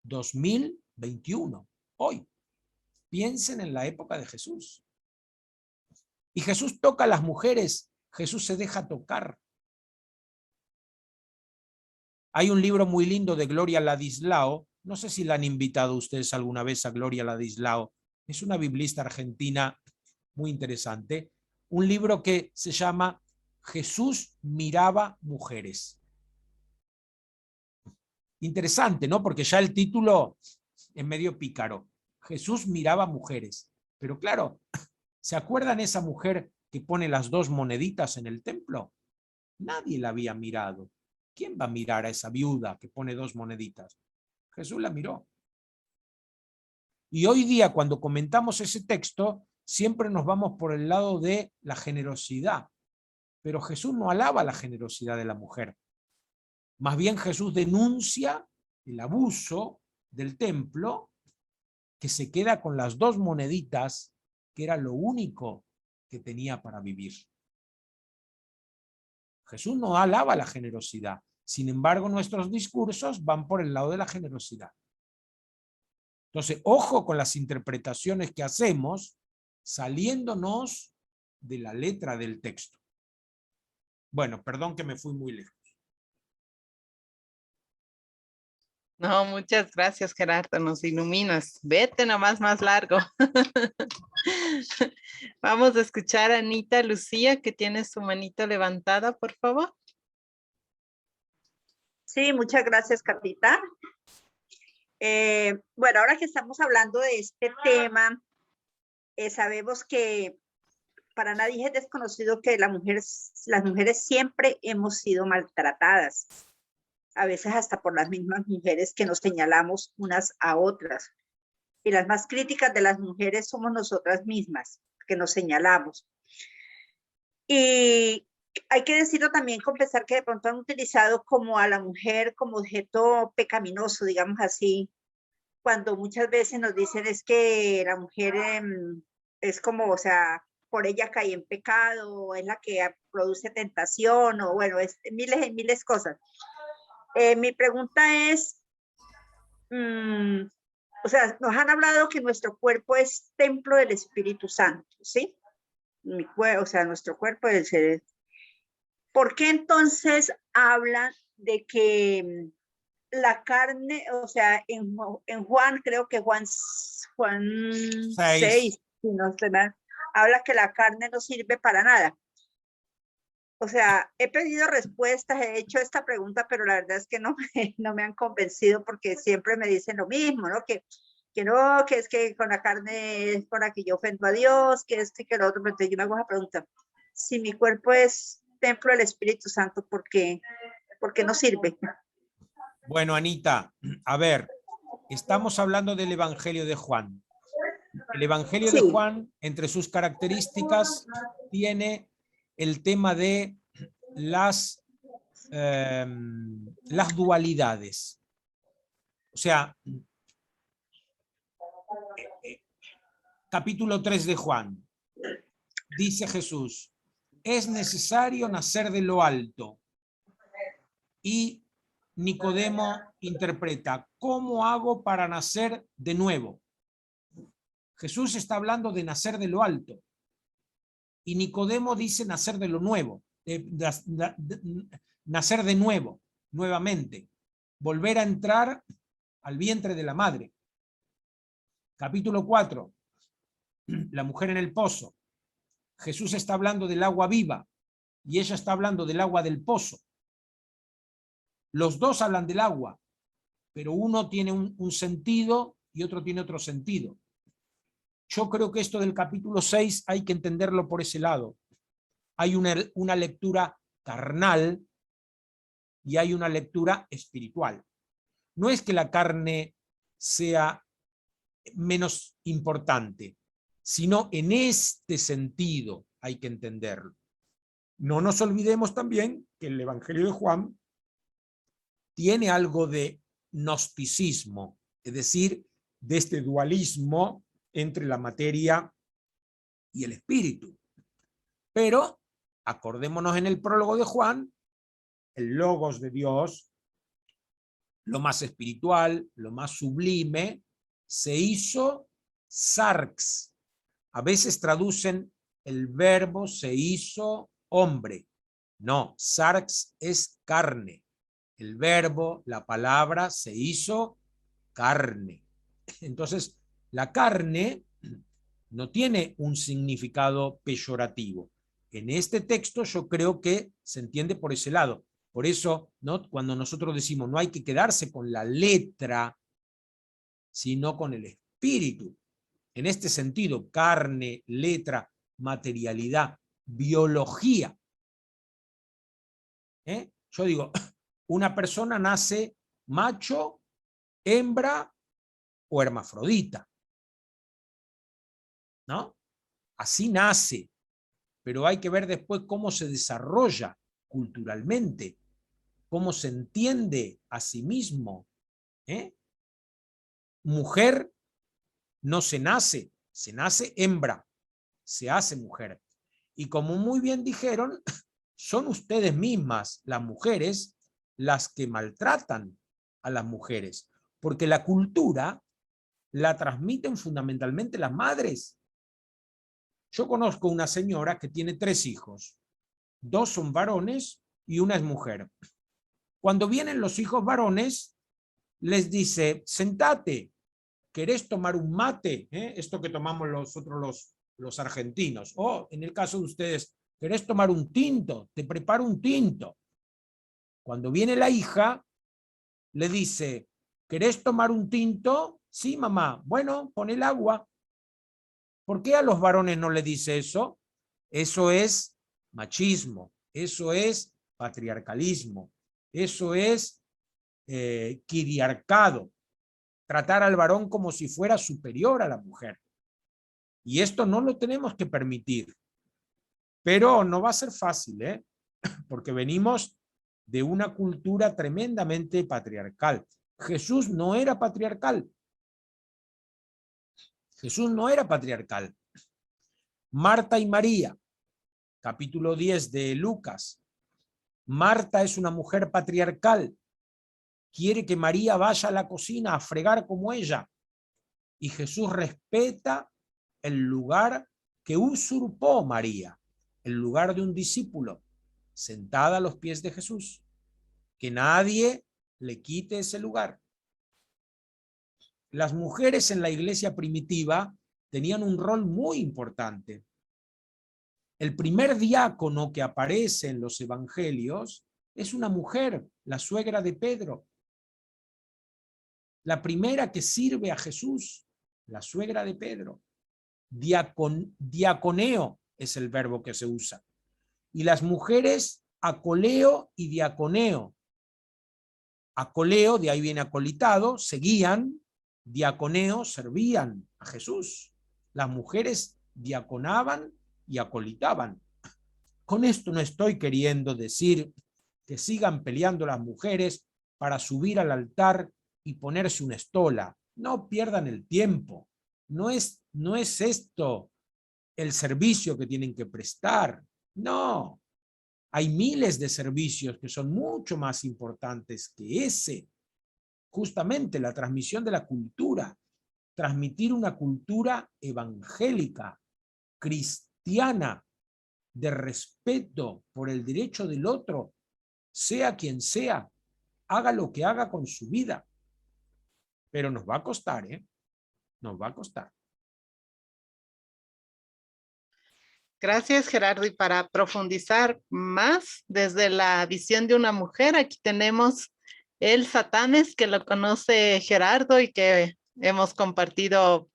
2021, hoy. Piensen en la época de Jesús. Y Jesús toca a las mujeres, Jesús se deja tocar. Hay un libro muy lindo de Gloria Ladislao, no sé si la han invitado ustedes alguna vez a Gloria Ladislao, es una biblista argentina muy interesante, un libro que se llama Jesús miraba mujeres. Interesante, ¿no? Porque ya el título es medio pícaro. Jesús miraba mujeres. Pero claro, ¿se acuerdan esa mujer que pone las 2 moneditas en el templo? Nadie la había mirado. ¿Quién va a mirar a esa viuda que pone 2 moneditas? Jesús la miró. Y hoy día, cuando comentamos ese texto, siempre nos vamos por el lado de la generosidad. Pero Jesús no alaba la generosidad de la mujer. Más bien Jesús denuncia el abuso del templo, que se queda con las 2 moneditas, que era lo único que tenía para vivir. Jesús no alaba la generosidad. Sin embargo, nuestros discursos van por el lado de la generosidad. Entonces, ojo con las interpretaciones que hacemos saliéndonos de la letra del texto. Bueno, perdón que me fui muy lejos. No, muchas gracias, Gerardo, nos iluminas. Vete nomás más largo. Vamos a escuchar a Anita Lucía, que tiene su manito levantada, por favor. Sí, muchas gracias, Carlita. Bueno, ahora que estamos hablando de este tema sabemos que para nadie es desconocido que las mujeres siempre hemos sido maltratadas, a veces hasta por las mismas mujeres que nos señalamos unas a otras. Y las más críticas de las mujeres somos nosotras mismas, que nos señalamos. Y hay que decirlo también, confesar que de pronto han utilizado como a la mujer como objeto pecaminoso, digamos así, cuando muchas veces nos dicen es que la mujer es como, o sea, por ella cae en pecado, es la que produce tentación, o bueno, es miles y miles de cosas. Mi pregunta es, o sea, nos han hablado que nuestro cuerpo es templo del Espíritu Santo, ¿sí? O sea, nuestro cuerpo es el... ¿Por qué entonces hablan de que la carne, o sea, en Juan, creo que Juan 6, si no estoy mal, habla que la carne no sirve para nada? O sea, he pedido respuestas, he hecho esta pregunta, pero la verdad es que no me han convencido porque siempre me dicen lo mismo, ¿no? Que no, que es que con la carne es con la que yo ofendo a Dios, que es que lo otro. Entonces yo me hago la pregunta, si mi cuerpo es templo del Espíritu Santo, ¿por qué no sirve? Bueno, Anita, a ver, estamos hablando del Evangelio de Juan. El Evangelio de Juan, entre sus características, tiene el tema de las dualidades. O sea, capítulo 3 de Juan, dice Jesús, es necesario nacer de lo alto. Y Nicodemo interpreta, ¿cómo hago para nacer de nuevo? Jesús está hablando de nacer de lo alto. Y Nicodemo dice nacer de lo nuevo, nacer de nuevo, nuevamente, volver a entrar al vientre de la madre. Capítulo 4, la mujer en el pozo. Jesús está hablando del agua viva y ella está hablando del agua del pozo. Los dos hablan del agua, pero uno tiene un sentido y otro tiene otro sentido. Yo creo que esto del capítulo 6 hay que entenderlo por ese lado. Hay una lectura carnal y hay una lectura espiritual. No es que la carne sea menos importante, sino en este sentido hay que entenderlo. No nos olvidemos también que el Evangelio de Juan tiene algo de gnosticismo, es decir, de este dualismo entre la materia y el espíritu. Pero acordémonos en el prólogo de Juan, el logos de Dios, lo más espiritual, lo más sublime, se hizo sarx. A veces traducen el verbo se hizo hombre. No, sarx es carne. El verbo, la palabra se hizo carne. Entonces, la carne no tiene un significado peyorativo. En este texto yo creo que se entiende por ese lado. Por eso, ¿no?, cuando nosotros decimos no hay que quedarse con la letra, sino con el espíritu. En este sentido, carne, letra, materialidad, biología. Yo digo, una persona nace macho, hembra o hermafrodita, ¿no? Así nace, pero hay que ver después cómo se desarrolla culturalmente, cómo se entiende a sí mismo. Mujer no se nace hembra, se hace mujer. Y como muy bien dijeron, son ustedes mismas, las mujeres, las que maltratan a las mujeres, porque la cultura la transmiten fundamentalmente las madres. Yo conozco una señora que tiene 3 hijos, 2 son varones y una es mujer. Cuando vienen los hijos varones, les dice, sentate, ¿querés tomar un mate? Esto que tomamos nosotros los argentinos. O en el caso de ustedes, ¿querés tomar un tinto? Te preparo un tinto. Cuando viene la hija, le dice, ¿querés tomar un tinto? Sí, mamá. Bueno, pon el agua. ¿Por qué a los varones no le dice eso? Eso es machismo, eso es patriarcalismo, eso es quiriarcado, tratar al varón como si fuera superior a la mujer. Y esto no lo tenemos que permitir. Pero no va a ser fácil, porque venimos de una cultura tremendamente patriarcal. Jesús no era patriarcal. Jesús no era patriarcal. Marta y María, capítulo 10 de Lucas. Marta es una mujer patriarcal. Quiere que María vaya a la cocina a fregar como ella. Y Jesús respeta el lugar que usurpó María, el lugar de un discípulo, sentada a los pies de Jesús. Que nadie le quite ese lugar. Las mujeres en la iglesia primitiva tenían un rol muy importante. El primer diácono que aparece en los evangelios es una mujer, la suegra de Pedro. La primera que sirve a Jesús, la suegra de Pedro. Diaconeo es el verbo que se usa. Y las mujeres, acoleo y diaconeo. Acoleo, de ahí viene acolitado, seguían. Diaconeo, servían a Jesús. Las mujeres diaconaban y acolitaban. Con esto no estoy queriendo decir que sigan peleando las mujeres para subir al altar y ponerse una estola. No pierdan el tiempo. No es esto el servicio que tienen que prestar. No. Hay miles de servicios que son mucho más importantes que ese. Justamente la transmisión de la cultura. Transmitir una cultura evangélica, cristiana, de respeto por el derecho del otro, sea quien sea, haga lo que haga con su vida. Pero nos va a costar, Nos va a costar. Gracias, Gerardo. Y para profundizar más desde la visión de una mujer, aquí tenemos el Satanes, que lo conoce Gerardo y que hemos compartido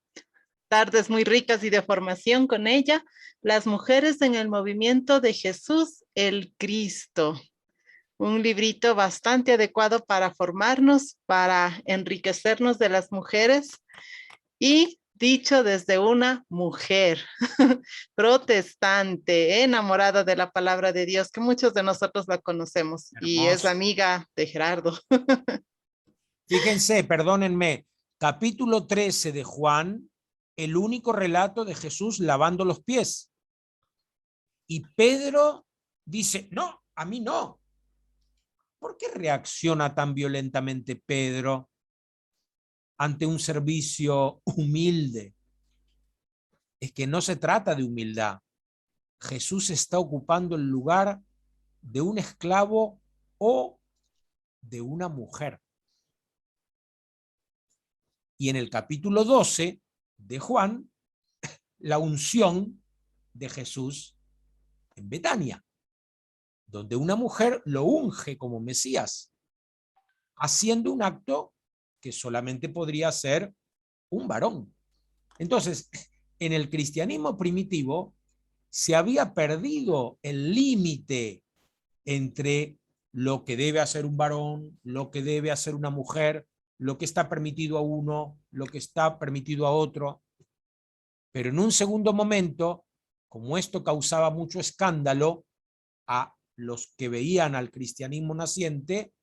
tardes muy ricas y de formación con ella. Las mujeres en el movimiento de Jesús, el Cristo. Un librito bastante adecuado para formarnos, para enriquecernos de las mujeres y dicho desde una mujer protestante, enamorada de la palabra de Dios, que muchos de nosotros la conocemos. Hermoso. Y es amiga de Gerardo. Fíjense, perdónenme, capítulo 13 de Juan, el único relato de Jesús lavando los pies. Y Pedro dice, no, a mí no. ¿Por qué reacciona tan violentamente Pedro ante un servicio humilde? Es que no se trata de humildad. Jesús está ocupando el lugar de un esclavo o de una mujer. Y en el capítulo 12 de Juan, la unción de Jesús en Betania, donde una mujer lo unge como Mesías, haciendo un acto que solamente podría hacer un varón. Entonces, en el cristianismo primitivo se había perdido el límite entre lo que debe hacer un varón, lo que debe hacer una mujer, lo que está permitido a uno, lo que está permitido a otro. Pero en un segundo momento, como esto causaba mucho escándalo a los que veían al cristianismo naciente,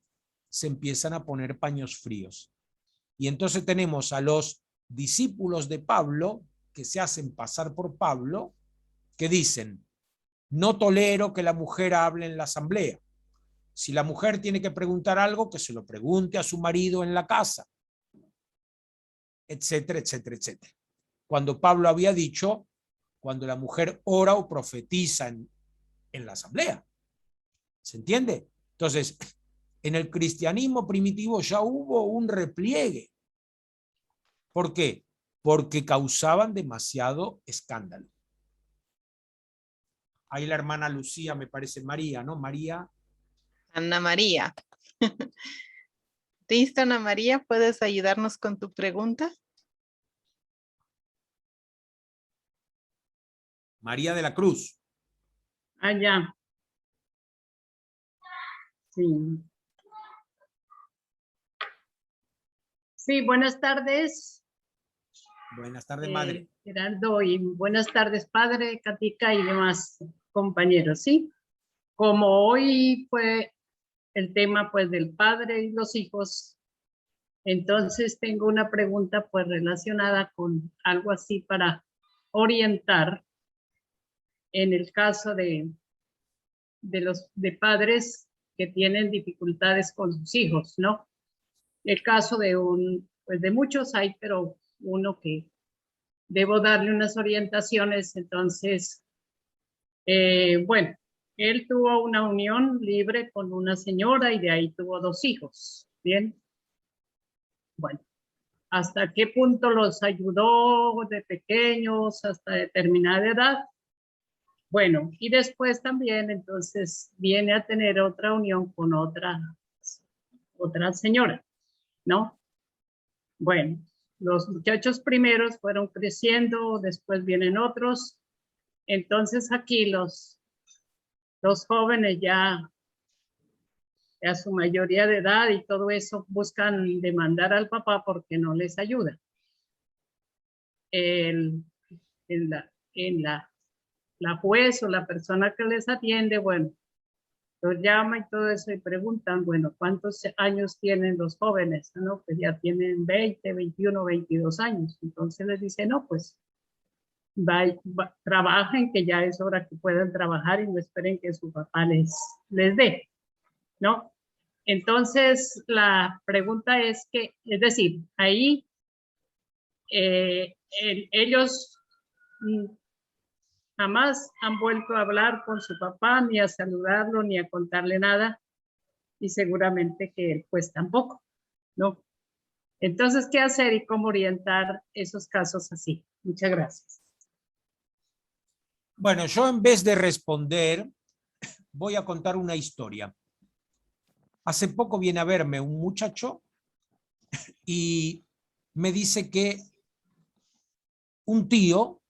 se empiezan a poner paños fríos. Y entonces tenemos a los discípulos de Pablo, que se hacen pasar por Pablo, que dicen, no tolero que la mujer hable en la asamblea. Si la mujer tiene que preguntar algo, que se lo pregunte a su marido en la casa, etcétera, etcétera, etcétera. Cuando Pablo había dicho, cuando la mujer ora o profetiza en la asamblea. ¿Se entiende? Entonces, en el cristianismo primitivo ya hubo un repliegue. ¿Por qué? Porque causaban demasiado escándalo. Ahí la hermana Lucía, me parece María, ¿no? María. Ana María. ¿Listo, Ana María? ¿Puedes ayudarnos con tu pregunta? María de la Cruz. Allá. Sí. Sí, buenas tardes. Buenas tardes, madre. Gerardo, y buenas tardes, padre, Katica y demás compañeros, ¿sí? Como hoy fue el tema, pues, del padre y los hijos, entonces tengo una pregunta, pues, relacionada con algo así para orientar en el caso de los padres que tienen dificultades con sus hijos, ¿no? El caso de pues de muchos hay, pero uno que debo darle unas orientaciones, entonces, bueno, él tuvo una unión libre con una señora y de ahí tuvo 2 hijos, ¿bien? Bueno, ¿hasta qué punto los ayudó de pequeños hasta determinada edad? Bueno, y después también entonces viene a tener otra unión con otra señora, ¿no? Bueno, los muchachos primeros fueron creciendo, después vienen otros. Entonces aquí los jóvenes ya a su mayoría de edad y todo eso buscan demandar al papá porque no les ayuda. En la juez o la persona que les atiende, bueno, los llama y todo eso y preguntan, bueno, ¿cuántos años tienen los jóvenes? ¿No? Pues ya tienen 20, 21, 22 años. Entonces les dice, no, pues trabajen, que ya es hora que puedan trabajar y no esperen que su papá les dé, ¿no? Entonces la pregunta es que, es decir, ahí ellos jamás han vuelto a hablar con su papá, ni a saludarlo, ni a contarle nada, y seguramente que él pues tampoco, ¿no? Entonces, ¿qué hacer y cómo orientar esos casos así? Muchas gracias. Bueno, yo en vez de responder, voy a contar una historia. Hace poco viene a verme un muchacho y me dice que un tío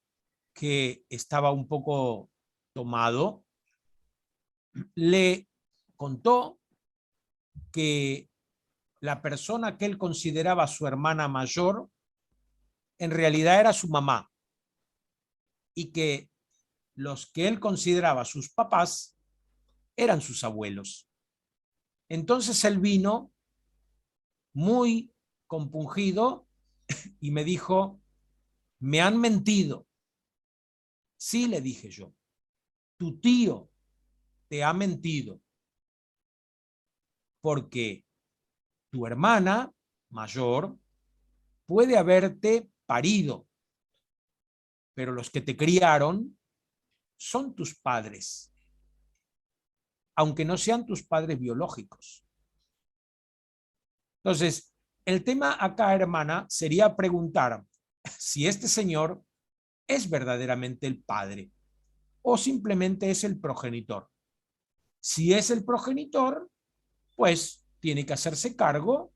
que estaba un poco tomado le contó que la persona que él consideraba su hermana mayor en realidad era su mamá y que los que él consideraba sus papás eran sus abuelos. Entonces él vino muy compungido y me dijo, me han mentido. Sí, le dije yo, tu tío te ha mentido porque tu hermana mayor puede haberte parido, pero los que te criaron son tus padres, aunque no sean tus padres biológicos. Entonces, el tema acá, hermana, sería preguntar si este señor es verdaderamente el padre o simplemente es el progenitor. Si es el progenitor, pues tiene que hacerse cargo,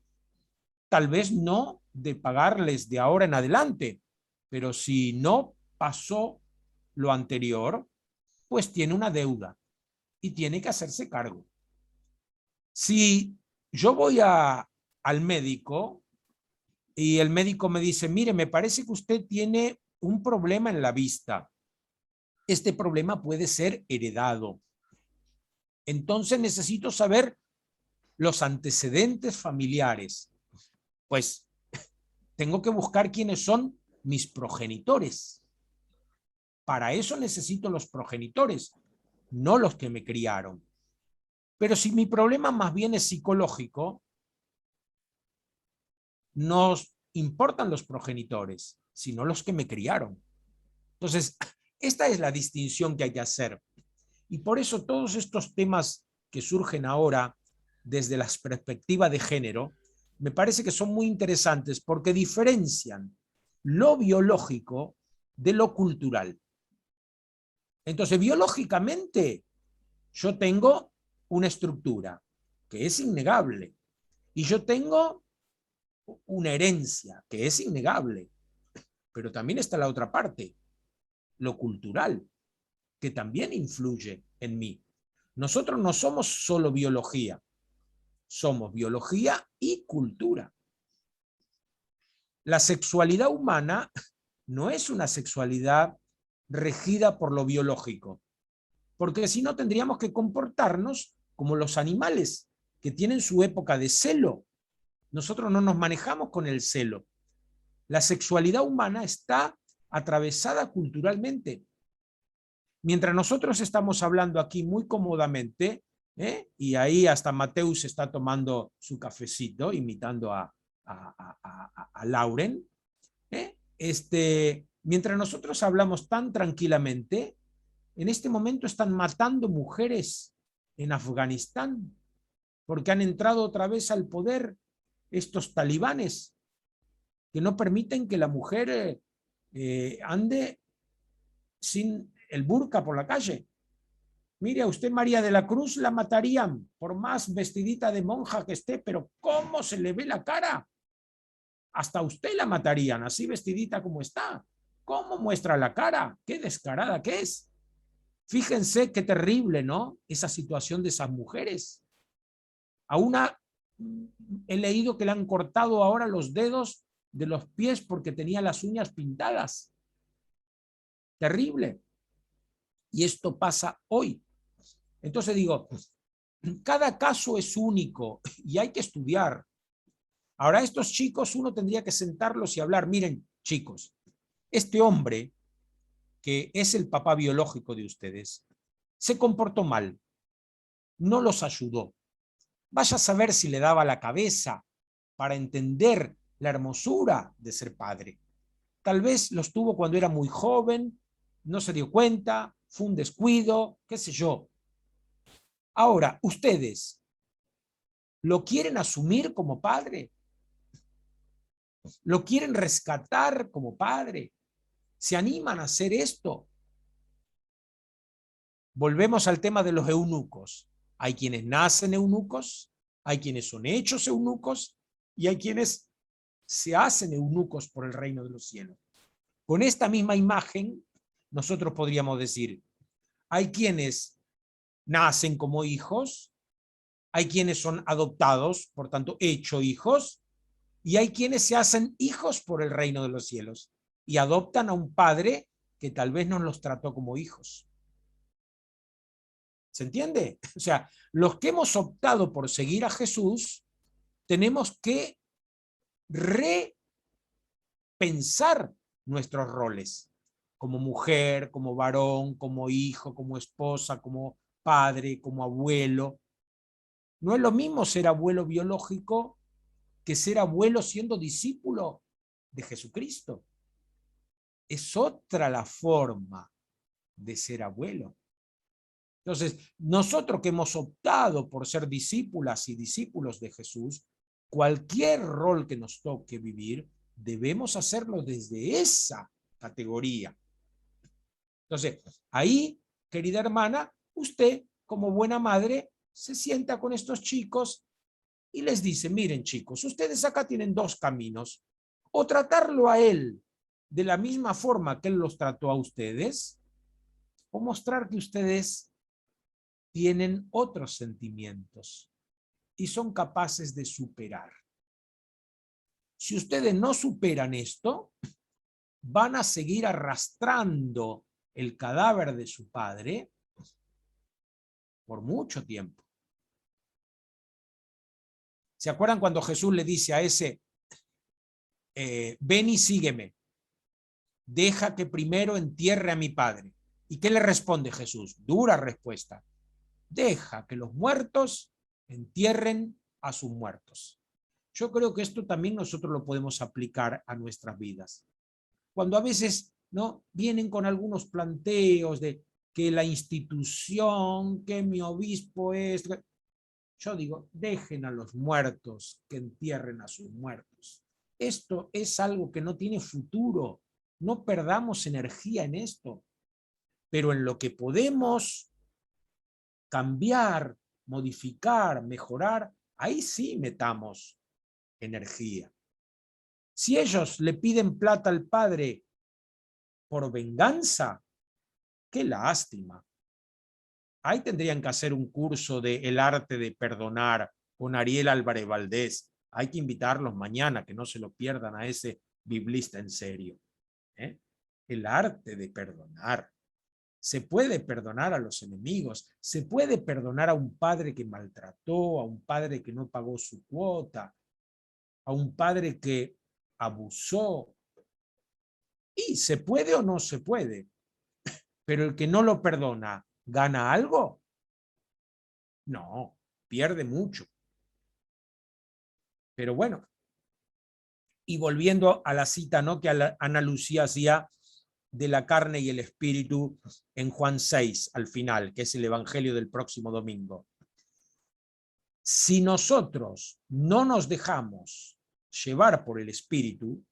tal vez no de pagarles de ahora en adelante, pero si no pasó lo anterior, pues tiene una deuda y tiene que hacerse cargo. Si yo voy al médico y el médico me dice, mire, me parece que usted tiene un problema en la vista. Este problema puede ser heredado. Entonces necesito saber los antecedentes familiares. Pues tengo que buscar quiénes son mis progenitores. Para eso necesito los progenitores, no los que me criaron. Pero si mi problema más bien es psicológico, no importan los progenitores, sino los que me criaron. Entonces, esta es la distinción que hay que hacer. Y por eso todos estos temas que surgen ahora desde la perspectiva de género, me parece que son muy interesantes porque diferencian lo biológico de lo cultural. Entonces, biológicamente, yo tengo una estructura que es innegable y yo tengo una herencia que es innegable, pero también está la otra parte, lo cultural. que también influye en mí. Nosotros no somos solo biología, somos biología y cultura. La sexualidad humana no es una sexualidad regida por lo biológico, porque si no tendríamos que comportarnos como los animales que tienen su época de celo. Nosotros no nos manejamos con el celo. La sexualidad humana está atravesada culturalmente. Mientras nosotros estamos hablando aquí muy cómodamente, y ahí hasta Mateus está tomando su cafecito, imitando a Lauren, mientras nosotros hablamos tan tranquilamente, en este momento están matando mujeres en Afganistán, porque han entrado otra vez al poder estos talibanes, que no permiten que la mujer ande sin el burka por la calle. Mire, a usted María de la Cruz la matarían, por más vestidita de monja que esté, pero ¿cómo se le ve la cara? Hasta a usted la matarían, así vestidita como está. ¿Cómo muestra la cara? Qué descarada que es. Fíjense qué terrible, ¿no? Esa situación de esas mujeres. A una he leído que le han cortado ahora los dedos de los pies porque tenía las uñas pintadas. Terrible. Y esto pasa hoy. Entonces digo, cada caso es único y hay que estudiar. Ahora estos chicos uno tendría que sentarlos y hablar. Miren, chicos, este hombre que es el papá biológico de ustedes se comportó mal, no los ayudó. Vaya a saber si le daba la cabeza para entender la hermosura de ser padre. Tal vez los tuvo cuando era muy joven, no se dio cuenta, fue un descuido, qué sé yo. Ahora, ustedes, ¿lo quieren asumir como padre? ¿Lo quieren rescatar como padre? ¿Se animan a hacer esto? Volvemos al tema de los eunucos. Hay quienes nacen eunucos, hay quienes son hechos eunucos y hay quienes se hacen eunucos por el reino de los cielos. Con esta misma imagen, nosotros podríamos decir, hay quienes nacen como hijos, hay quienes son adoptados, por tanto, hechos hijos, y hay quienes se hacen hijos por el reino de los cielos y adoptan a un padre que tal vez no los trató como hijos. ¿Se entiende? O sea, los que hemos optado por seguir a Jesús, tenemos que repensar nuestros roles, como mujer, como varón, como hijo, como esposa, como padre, como abuelo. No es lo mismo ser abuelo biológico que ser abuelo siendo discípulo de Jesucristo. Es otra la forma de ser abuelo. Entonces, nosotros que hemos optado por ser discípulas y discípulos de Jesús, cualquier rol que nos toque vivir, debemos hacerlo desde esa categoría. Entonces, ahí, querida hermana, usted, como buena madre, se sienta con estos chicos y les dice, miren chicos, ustedes acá tienen dos caminos, o tratarlo a él de la misma forma que él los trató a ustedes, o mostrar que ustedes tienen otros sentimientos y son capaces de superar. Si ustedes no superan esto, van a seguir arrastrando el cadáver de su padre por mucho tiempo. ¿Se acuerdan cuando Jesús le dice a ese, ven y sígueme, deja que primero entierre a mi padre? ¿Y qué le responde Jesús? Dura respuesta. Deja que los muertos entierren a sus muertos. Yo creo que esto también nosotros lo podemos aplicar a nuestras vidas. Cuando a veces, ¿no?, vienen con algunos planteos de que la institución, que mi obispo es... Yo digo, dejen a los muertos que entierren a sus muertos. Esto es algo que no tiene futuro. No perdamos energía en esto. Pero en lo que podemos cambiar, modificar, mejorar, ahí sí metamos energía. Si ellos le piden plata al padre por venganza, Qué lástima. Ahí tendrían que hacer un curso de El arte de perdonar con Ariel Álvarez Valdés. Hay que invitarlos mañana, que no se lo pierdan a ese biblista en serio. El arte de perdonar. Se puede perdonar a los enemigos, se puede perdonar a un padre que maltrató, a un padre que no pagó su cuota, a un padre que abusó. Y se puede o no se puede, pero el que no lo perdona, ¿gana algo? No, pierde mucho. Pero bueno, y volviendo a la cita, ¿no?, que Ana Lucía hacía de la carne y el espíritu en Juan 6, al final, que es el evangelio del próximo domingo. Si nosotros no nos dejamos llevar por el espíritu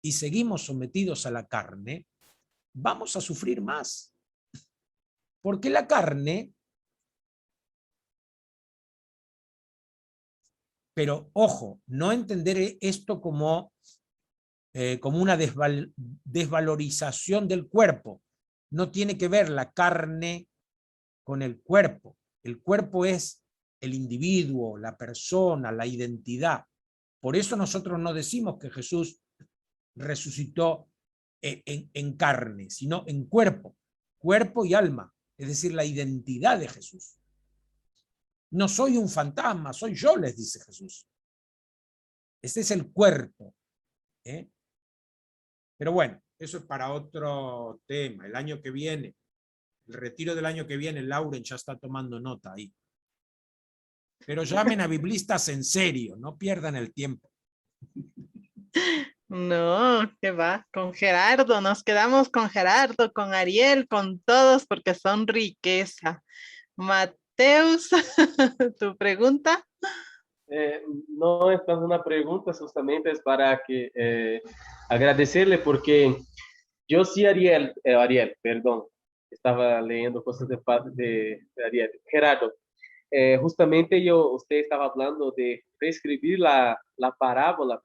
y seguimos sometidos a la carne, vamos a sufrir más. Porque la carne, pero ojo, no entender esto como una desvalorización del cuerpo. No tiene que ver la carne con el cuerpo. El cuerpo es el individuo, la persona, la identidad. Por eso nosotros no decimos que Jesús resucitó en carne, sino en cuerpo y alma, es decir, la identidad de Jesús. No soy un fantasma, soy yo, les dice Jesús. Este es el cuerpo. Pero bueno, eso es para otro tema. El año que viene, el retiro del año que viene, Lauren ya está tomando nota ahí. Pero llamen a biblistas en serio, no pierdan el tiempo. No, que va, con Gerardo, nos quedamos con Gerardo, con Ariel, con todos, porque son riqueza. Mateus, ¿tu pregunta? No es tanto una pregunta, justamente es para que agradecerle, porque yo sí, Ariel, perdón, estaba leyendo cosas de Ariel. Gerardo, justamente usted estaba hablando de reescribir la parábola.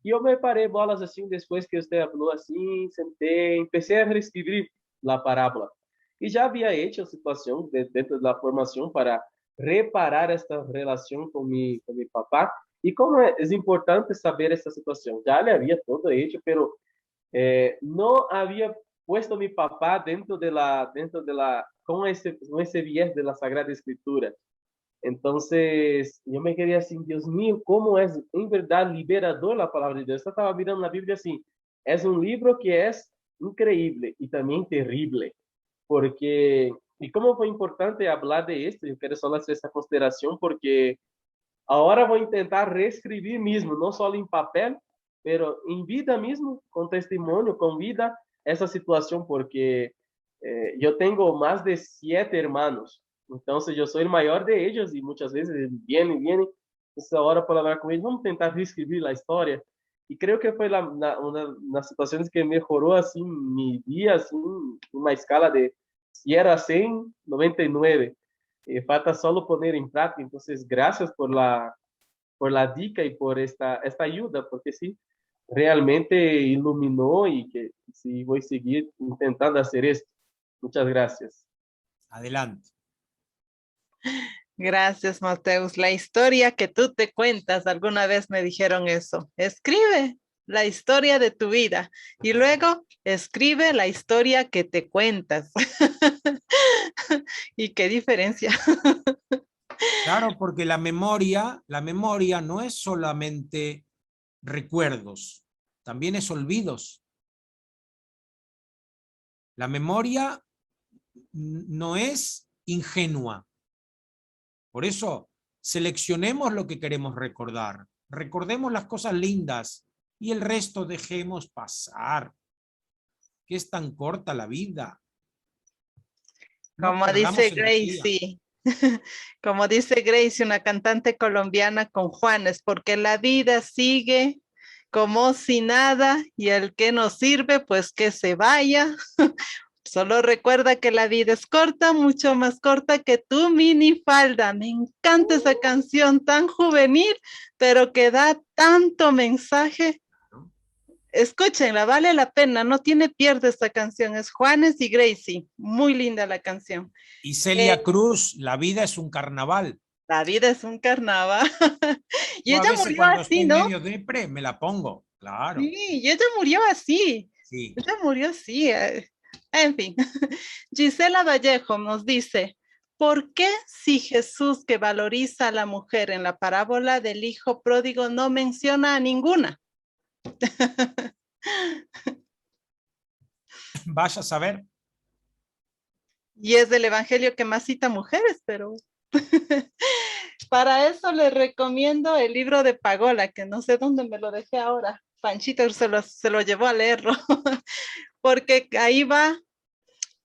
E eu me parei bolas assim, depois que você falou assim, sentei, comecei a reescrever a parábola. E já havia hecho a situação dentro da formação para reparar esta relação com meu papá. E como é importante saber essa situação. Já le havia todo hecho, pero não havia puesto mi papá dentro de la con ese viés de la Sagrada Escritura. Entonces, yo me quedé así, Dios mío, ¿cómo es en verdad liberador la palabra de Dios? Yo estaba mirando la Biblia así, es un libro que es increíble y también terrible, porque, y cómo fue importante hablar de esto, yo quiero solo hacer esa consideración, porque ahora voy a intentar reescribir mismo, no solo en papel, pero en vida mismo, con testimonio, con vida, esa situación, porque yo tengo más de 7 hermanos. Entonces, yo soy el mayor de ellos y muchas veces vienen. Entonces, ahora para hablar con ellos, vamos a intentar reescribir la historia. Y creo que fue una de las situaciones que mejoró así mi día, así, una escala de, si era 100, 99. Falta solo poner en práctica. Entonces, gracias por la dica y por esta ayuda, porque sí, realmente iluminó y que sí voy a seguir intentando hacer esto. Muchas gracias. Adelante. Gracias, Mateus. La historia que tú te cuentas, alguna vez me dijeron eso. Escribe la historia de tu vida y luego escribe la historia que te cuentas. ¿Y qué diferencia? Claro, porque la memoria no es solamente recuerdos, también es olvidos. La memoria no es ingenua. Por eso, seleccionemos lo que queremos recordar. Recordemos las cosas lindas y el resto dejemos pasar. Que es tan corta la vida. Como dice Gracie, como dice Gracie, una cantante colombiana con Juanes, porque la vida sigue como si nada y el que no sirve, pues que se vaya. Solo recuerda que la vida es corta, mucho más corta que tu minifalda. Me encanta esa canción tan juvenil, pero que da tanto mensaje. Escúchenla, vale la pena, no tiene pierde esta canción, es Juanes y Gracie, muy linda la canción. Y Celia Cruz, La vida es un carnaval. La vida es un carnaval. Y Yo a ella veces murió cuando así, estoy ¿no? medio depre, me la pongo, claro. Sí, y ella murió así. Sí. Ella murió así. En fin, Gisela Vallejo nos dice, ¿por qué si Jesús que valoriza a la mujer en la parábola del hijo pródigo no menciona a ninguna? Vaya a saber. Y es del evangelio que más cita mujeres, pero para eso les recomiendo el libro de Pagola, que no sé dónde me lo dejé ahora. Panchito se lo llevó a leerlo, porque ahí va,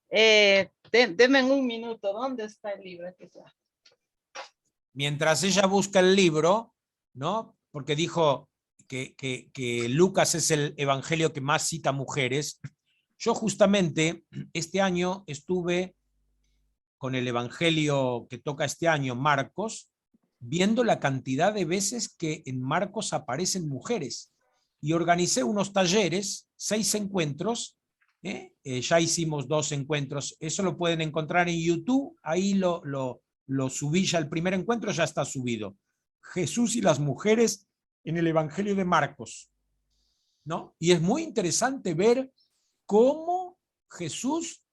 denme un minuto, ¿dónde está el libro? Aquí está. Mientras ella busca el libro, ¿no? Porque dijo que Lucas es el evangelio que más cita mujeres. Yo justamente este año estuve con el evangelio que toca este año, Marcos, viendo la cantidad de veces que en Marcos aparecen mujeres. Y organicé unos talleres, 6 encuentros, ya hicimos 2 encuentros, eso lo pueden encontrar en YouTube, ahí lo subí ya, el primer encuentro ya está subido. Jesús y las mujeres en el evangelio de Marcos, ¿no? Y es muy interesante ver cómo Jesús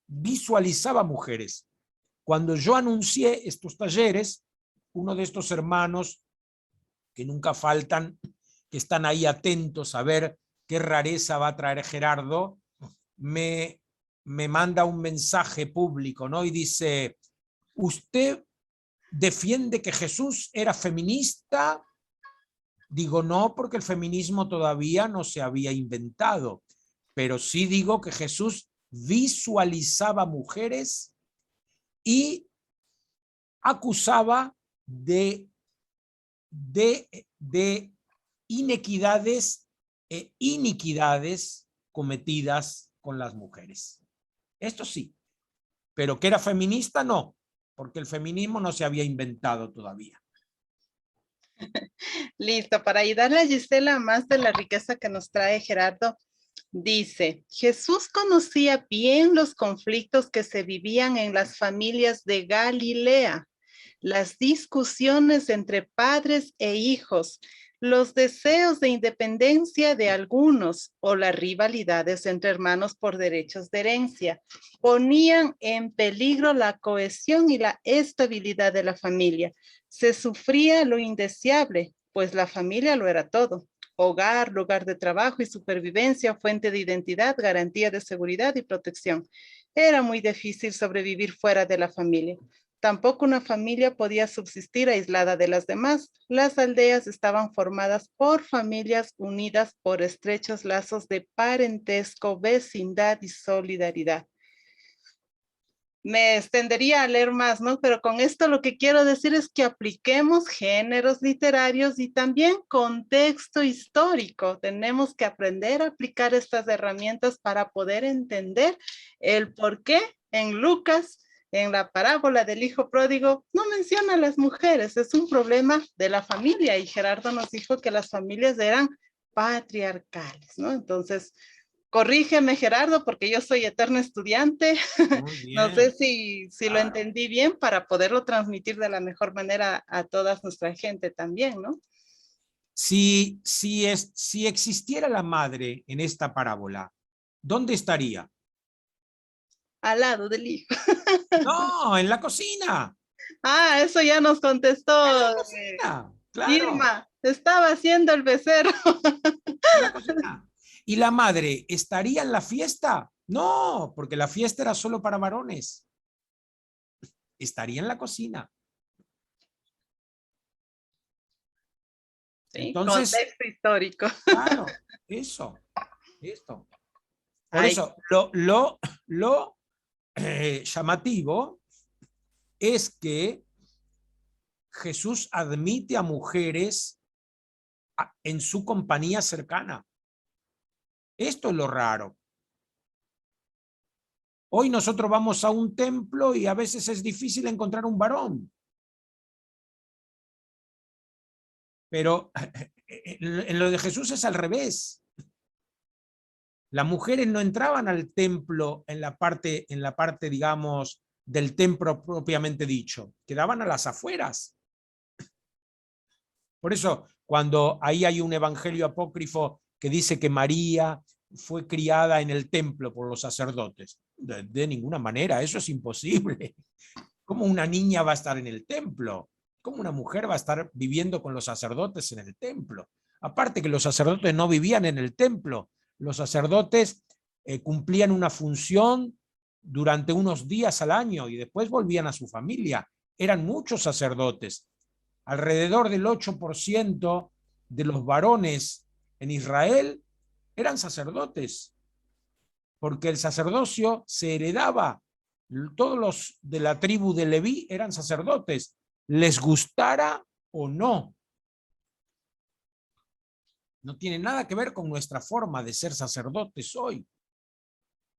visualizaba mujeres. Cuando yo anuncié estos talleres, uno de estos hermanos que nunca faltan, que están ahí atentos a ver qué rareza va a traer Gerardo, me manda un mensaje público, ¿no? Y dice, ¿usted defiende que Jesús era feminista? Digo, no, porque el feminismo todavía no se había inventado, pero sí digo que Jesús visualizaba mujeres y acusaba de inequidades e iniquidades cometidas con las mujeres. Esto sí, pero que era feminista, no, porque el feminismo no se había inventado todavía. Listo, para ayudarle a Gisela más de la riqueza que nos trae Gerardo, dice, Jesús conocía bien los conflictos que se vivían en las familias de Galilea, las discusiones entre padres e hijos, los deseos de independencia de algunos o las rivalidades entre hermanos por derechos de herencia, ponían en peligro la cohesión y la estabilidad de la familia. Se sufría lo indeseable, pues la familia lo era todo. Hogar, lugar de trabajo y supervivencia, fuente de identidad, garantía de seguridad y protección. Era muy difícil sobrevivir fuera de la familia. Tampoco una familia podía subsistir aislada de las demás. Las aldeas estaban formadas por familias unidas por estrechos lazos de parentesco, vecindad y solidaridad. Me extendería a leer más, ¿no? Pero con esto lo que quiero decir es que apliquemos géneros literarios y también contexto histórico. Tenemos que aprender a aplicar estas herramientas para poder entender el por qué en Lucas, en la parábola del hijo pródigo, no menciona a las mujeres. Es un problema de la familia y Gerardo nos dijo que las familias eran patriarcales, ¿no? Entonces, corrígeme, Gerardo, porque yo soy eterno estudiante. No sé si lo entendí bien para poderlo transmitir de la mejor manera a toda nuestra gente también, ¿no? Si existiera la madre en esta parábola, ¿dónde estaría? Al lado del hijo. No, en la cocina. Ah, eso ya nos contestó Claro. Irma. Estaba haciendo el becerro. En la cocina. ¿Y la madre estaría en la fiesta? No, porque la fiesta era solo para varones. Estaría en la cocina. Sí, entonces, contexto histórico. Claro, esto. Por eso, lo llamativo es que Jesús admite a mujeres en su compañía cercana. Esto es lo raro. Hoy nosotros vamos a un templo y a veces es difícil encontrar un varón. Pero en lo de Jesús es al revés. Las mujeres no entraban al templo en la parte, digamos, del templo propiamente dicho. Quedaban a las afueras. Por eso, cuando ahí hay un evangelio apócrifo que dice que María fue criada en el templo por los sacerdotes, de ninguna manera, eso es imposible. ¿Cómo una niña va a estar en el templo? ¿Cómo una mujer va a estar viviendo con los sacerdotes en el templo? Aparte que los sacerdotes no vivían en el templo, los sacerdotes cumplían una función durante unos días al año y después volvían a su familia. Eran muchos sacerdotes. Alrededor del 8% de los varones en Israel eran sacerdotes, porque el sacerdocio se heredaba. Todos los de la tribu de Leví eran sacerdotes, les gustara o no. No tiene nada que ver con nuestra forma de ser sacerdotes hoy.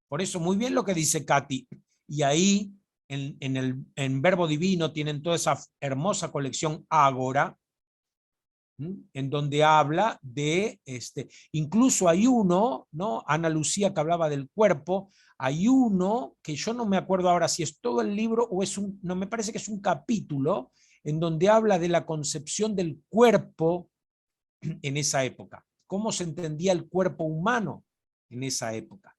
Por eso, muy bien lo que dice Katy. Y ahí, en Verbo Divino, tienen toda esa hermosa colección Ágora, en donde habla de, incluso hay uno, ¿no? Ana Lucía, que hablaba del cuerpo, hay uno que yo no me acuerdo ahora si es todo el libro o es no me parece que es un capítulo, en donde habla de la concepción del cuerpo en esa época, cómo se entendía el cuerpo humano en esa época.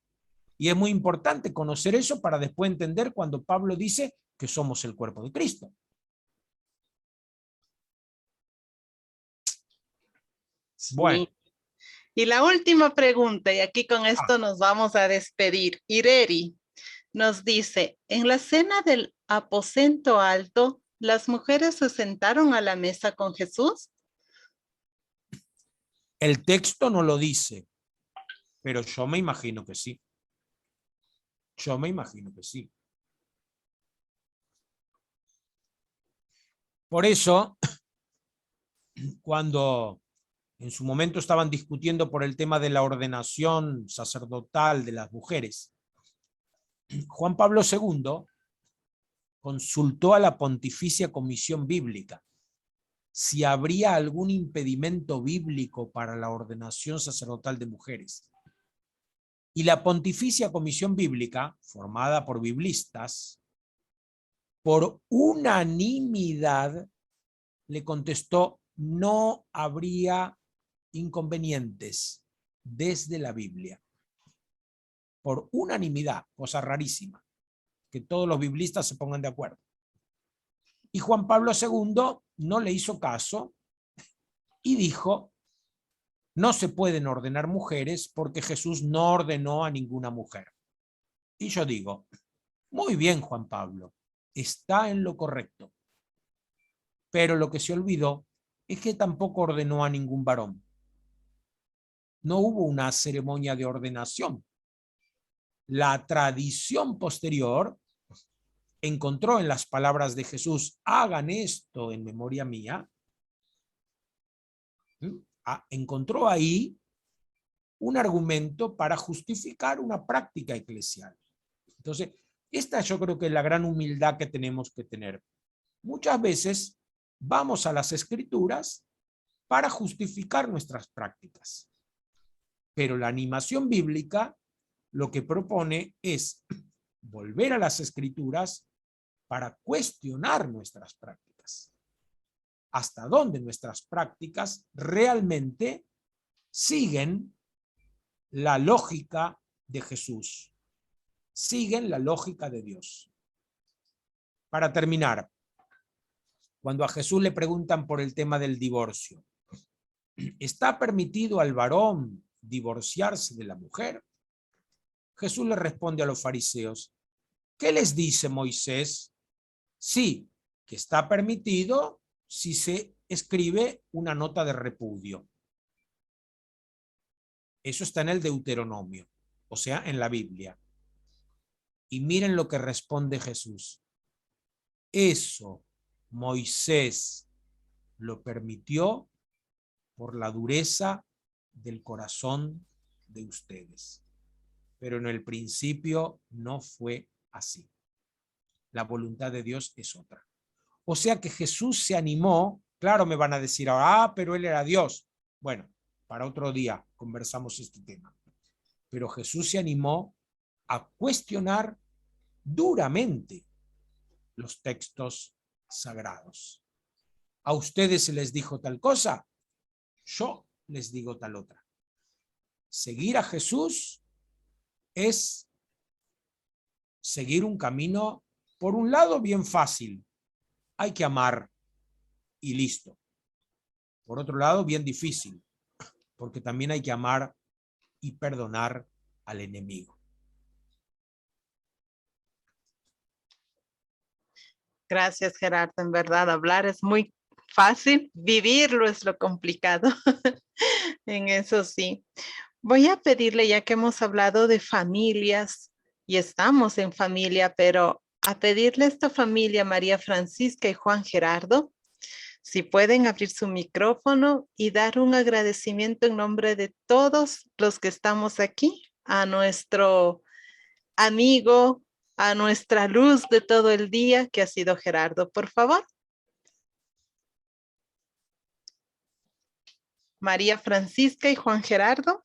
Y es muy importante conocer eso para después entender cuando Pablo dice que somos el cuerpo de Cristo. Bueno. Sí. Y la última pregunta, y aquí con esto nos vamos a despedir. Ireri nos dice, en la cena del aposento alto, ¿las mujeres se sentaron a la mesa con Jesús? El texto no lo dice, pero yo me imagino que sí. Yo me imagino que sí. Por eso, cuando en su momento estaban discutiendo por el tema de la ordenación sacerdotal de las mujeres, Juan Pablo II consultó a la Pontificia Comisión Bíblica si habría algún impedimento bíblico para la ordenación sacerdotal de mujeres. Y la Pontificia Comisión Bíblica, formada por biblistas, por unanimidad le contestó: no habría inconvenientes desde la Biblia. Por unanimidad, cosa rarísima, que todos los biblistas se pongan de acuerdo. Y Juan Pablo II no le hizo caso y dijo: no se pueden ordenar mujeres porque Jesús no ordenó a ninguna mujer. Y yo digo, muy bien, Juan Pablo, está en lo correcto. Pero lo que se olvidó es que tampoco ordenó a ningún varón. No hubo una ceremonia de ordenación. La tradición posterior encontró en las palabras de Jesús: hagan esto en memoria mía. Encontró ahí un argumento para justificar una práctica eclesial. Entonces, esta yo creo que es la gran humildad que tenemos que tener. Muchas veces vamos a las Escrituras para justificar nuestras prácticas. Pero la animación bíblica lo que propone es volver a las Escrituras para cuestionar nuestras prácticas. Hasta dónde nuestras prácticas realmente siguen la lógica de Jesús, siguen la lógica de Dios. Para terminar, cuando a Jesús le preguntan por el tema del divorcio, ¿está permitido al varón divorciarse de la mujer? Jesús le responde a los fariseos: ¿qué les dice Moisés? Sí, que está permitido si se escribe una nota de repudio. Eso está en el Deuteronomio, o sea, en la Biblia. Y miren lo que responde Jesús: eso Moisés lo permitió por la dureza del corazón de ustedes. Pero en el principio no fue así. La voluntad de Dios es otra. O sea que Jesús se animó Claro, me van a decir ahora, pero él era Dios. Bueno, para otro día conversamos este tema. Pero Jesús se animó a cuestionar duramente los textos sagrados. ¿A ustedes se les dijo tal cosa? Yo les digo tal otra. Seguir a Jesús es seguir un camino, por un lado, bien fácil. Hay que amar y listo. Por otro lado, bien difícil, porque también hay que amar y perdonar al enemigo. Gracias, Gerardo. En verdad, hablar es muy fácil, vivirlo es lo complicado. En eso sí. Voy a pedirle, ya que hemos hablado de familias y estamos en familia, pero a pedirle a esta familia, María Francisca y Juan Gerardo, si pueden abrir su micrófono y dar un agradecimiento en nombre de todos los que estamos aquí, a nuestro amigo, a nuestra luz de todo el día, que ha sido Gerardo, por favor. María Francisca y Juan Gerardo.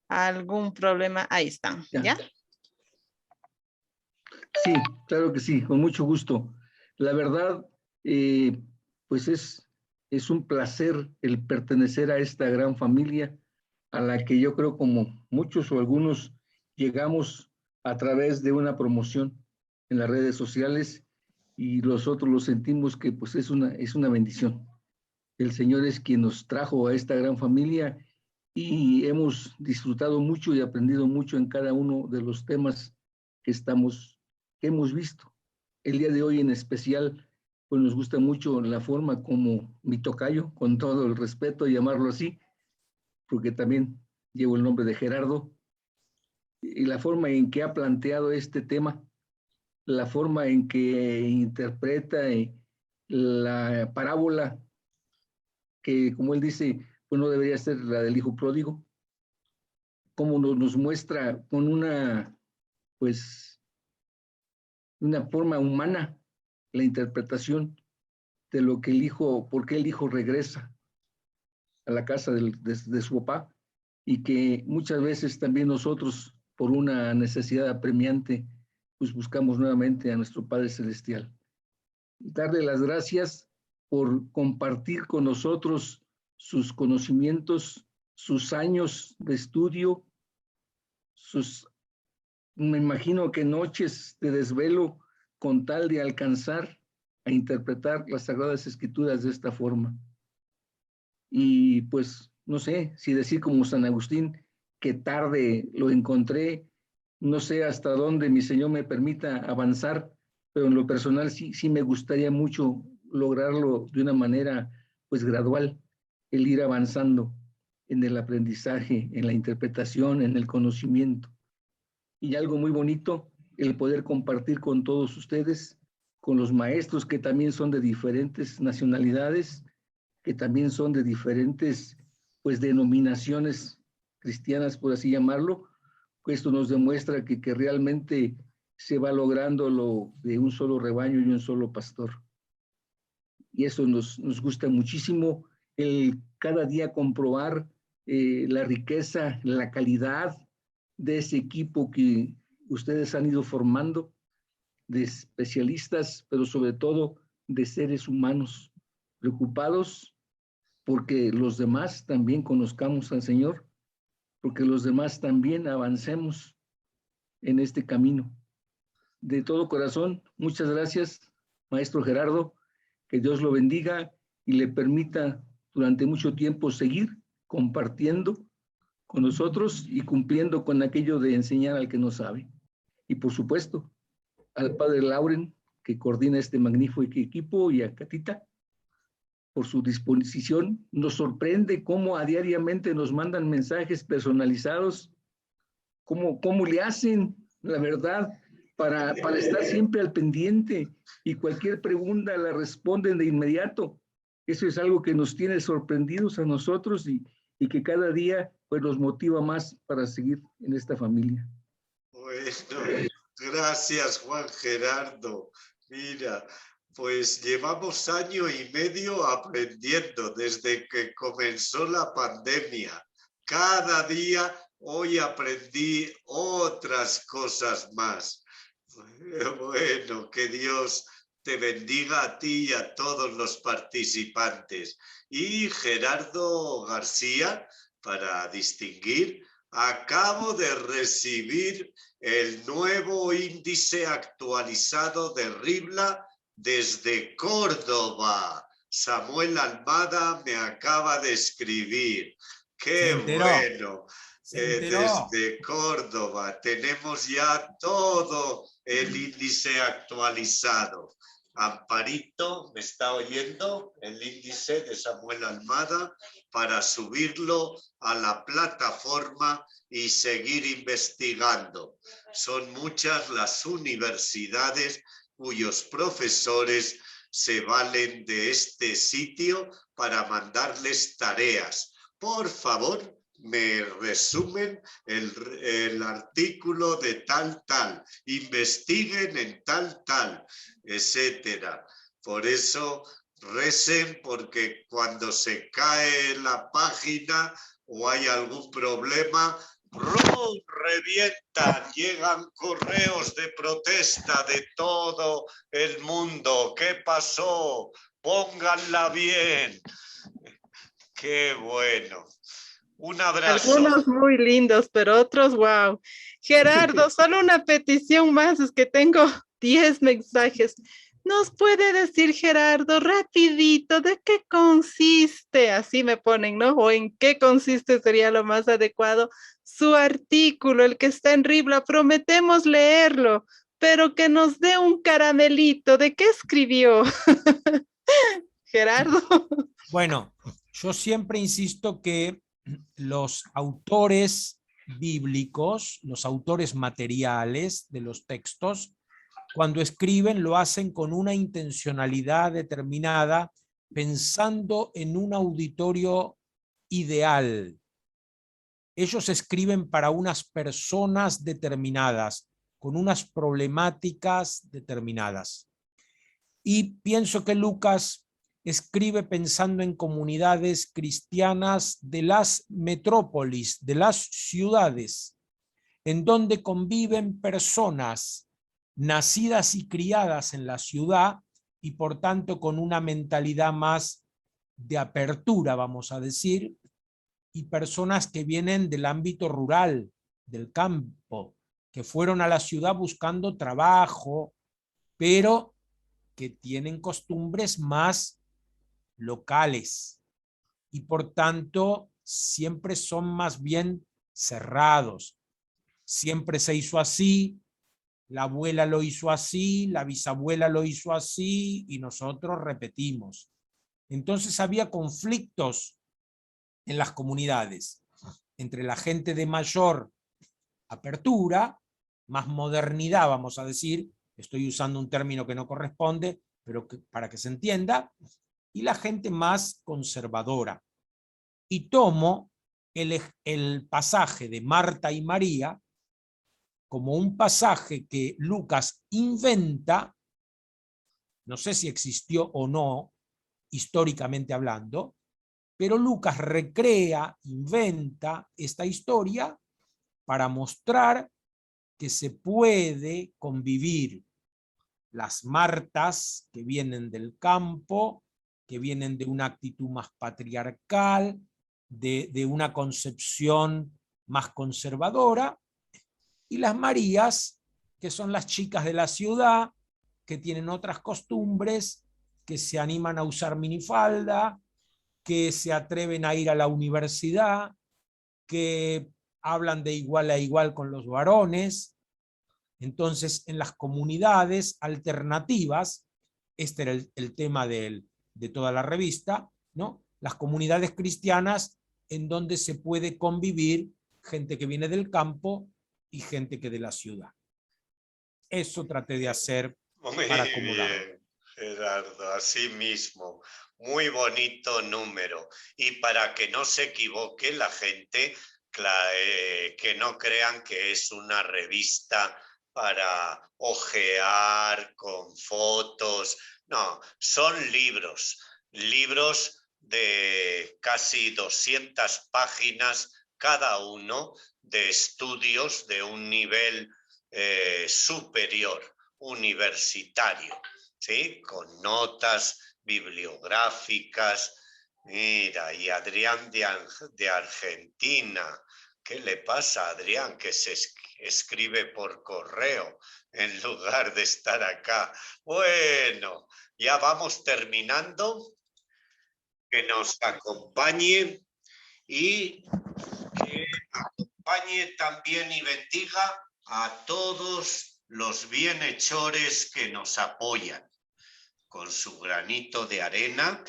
¿Algún problema? Ahí están, ¿ya? Sí, claro que sí, con mucho gusto. La verdad, pues es un placer el pertenecer a esta gran familia a la que yo creo como muchos o algunos llegamos a través de una promoción en las redes sociales y nosotros lo sentimos que pues es una bendición. El Señor es quien nos trajo a esta gran familia y hemos disfrutado mucho y aprendido mucho en cada uno de los temas que hemos visto. El día de hoy en especial, pues nos gusta mucho la forma como mi tocayo, con todo el respeto, llamarlo así, porque también llevo el nombre de Gerardo, y la forma en que ha planteado este tema, la forma en que interpreta la parábola, que como él dice, pues no debería ser la del hijo pródigo, como nos muestra con pues, una forma humana la interpretación de lo que por qué el hijo regresa a la casa de su papá, y que muchas veces también nosotros, por una necesidad apremiante, pues buscamos nuevamente a nuestro Padre Celestial. Darle las gracias por compartir con nosotros sus conocimientos, sus años de estudio, me imagino que noches de desvelo con tal de alcanzar a interpretar las Sagradas Escrituras de esta forma. Y pues, no sé, si decir como San Agustín, que tarde lo encontré, no sé hasta dónde mi Señor me permita avanzar, pero en lo personal sí me gustaría mucho lograrlo de una manera pues gradual, el ir avanzando en el aprendizaje, en la interpretación, en el conocimiento. Y algo muy bonito, el poder compartir con todos ustedes, con los maestros que también son de diferentes nacionalidades, que también son de diferentes pues denominaciones cristianas, por así llamarlo. Esto nos demuestra que realmente se va logrando lo de un solo rebaño y un solo pastor. Y eso nos gusta muchísimo, el cada día comprobar la riqueza, la calidad de ese equipo que ustedes han ido formando, de especialistas, pero sobre todo de seres humanos preocupados porque los demás también conozcamos al Señor, porque los demás también avancemos en este camino. De todo corazón, muchas gracias, maestro Gerardo, que Dios lo bendiga y le permita durante mucho tiempo seguir compartiendo con nosotros y cumpliendo con aquello de enseñar al que no sabe. Y por supuesto, al padre Lauren, que coordina este magnífico equipo, y a Catita, por su disposición. Nos sorprende cómo diariamente nos mandan mensajes personalizados, cómo le hacen, la verdad, para estar siempre al pendiente, y cualquier pregunta la responden de inmediato. Eso es algo que nos tiene sorprendidos a nosotros y que cada día pues nos motiva más para seguir en esta familia. Gracias, Juan Gerardo. Mira, pues llevamos año y medio aprendiendo desde que comenzó la pandemia. Cada día hoy aprendí otras cosas más. Bueno, que Dios te bendiga a ti y a todos los participantes. Y Gerardo García, para distinguir, acabo de recibir el nuevo índice actualizado de RIBLA desde Córdoba. Samuel Almada me acaba de escribir. ¡Qué bueno! Desde Córdoba tenemos ya todo el índice actualizado. Amparito, ¿me está oyendo? El índice de Samuel Almada para subirlo a la plataforma y seguir investigando. Son muchas las universidades cuyos profesores se valen de este sitio para mandarles tareas. Por favor, me resumen el artículo de tal, investiguen en tal, etcétera. Por eso recen, porque cuando se cae la página o hay algún problema, ¡rum! Revientan, llegan correos de protesta de todo el mundo. ¿Qué pasó? Pónganla bien. Qué bueno. Un abrazo. Algunos muy lindos, pero otros, wow. Gerardo, solo una petición más, es que tengo 10 mensajes. ¿Nos puede decir, Gerardo, rapidito, de qué consiste? Así me ponen, ¿no? O en qué consiste sería lo más adecuado. Su artículo, el que está en Ribla, prometemos leerlo, pero que nos dé un caramelito. ¿De qué escribió? Gerardo. Bueno, yo siempre insisto que los autores bíblicos, los autores materiales de los textos, cuando escriben lo hacen con una intencionalidad determinada, pensando en un auditorio ideal. Ellos escriben para unas personas determinadas, con unas problemáticas determinadas. Y pienso que Lucas escribe pensando en comunidades cristianas de las metrópolis, de las ciudades, en donde conviven personas nacidas y criadas en la ciudad y por tanto con una mentalidad más de apertura, vamos a decir, y personas que vienen del ámbito rural, del campo, que fueron a la ciudad buscando trabajo, pero que tienen costumbres más locales y por tanto siempre son más bien cerrados. Siempre se hizo así, la abuela lo hizo así, la bisabuela lo hizo así y nosotros repetimos. Entonces había conflictos en las comunidades entre la gente de mayor apertura, más modernidad, vamos a decir, estoy usando un término que no corresponde, pero para que se entienda, y la gente más conservadora. Y tomo el pasaje de Marta y María como un pasaje que Lucas inventa, no sé si existió o no, históricamente hablando, pero Lucas recrea, inventa esta historia para mostrar que se puede convivir las Martas que vienen del campo, que vienen de una actitud más patriarcal, de una concepción más conservadora, y las Marías, que son las chicas de la ciudad, que tienen otras costumbres, que se animan a usar minifalda, que se atreven a ir a la universidad, que hablan de igual a igual con los varones. Entonces, en las comunidades alternativas, este era el tema de toda la revista, ¿no? Las comunidades cristianas en donde se puede convivir gente que viene del campo y gente que de la ciudad. Eso traté de hacer para acomodar. Muy bien, Gerardo, así mismo. Muy bonito número. Y para que no se equivoque la gente, que no crean que es una revista para ojear con fotos. No, son libros de casi 200 páginas cada uno, de estudios de un nivel superior, universitario, ¿sí? Con notas bibliográficas. Mira, y Adrián de Argentina. ¿Qué le pasa a Adrián que se escribe por correo en lugar de estar acá? Bueno, ya vamos terminando. Que nos acompañe y que acompañe también y bendiga a todos los bienhechores que nos apoyan con su granito de arena,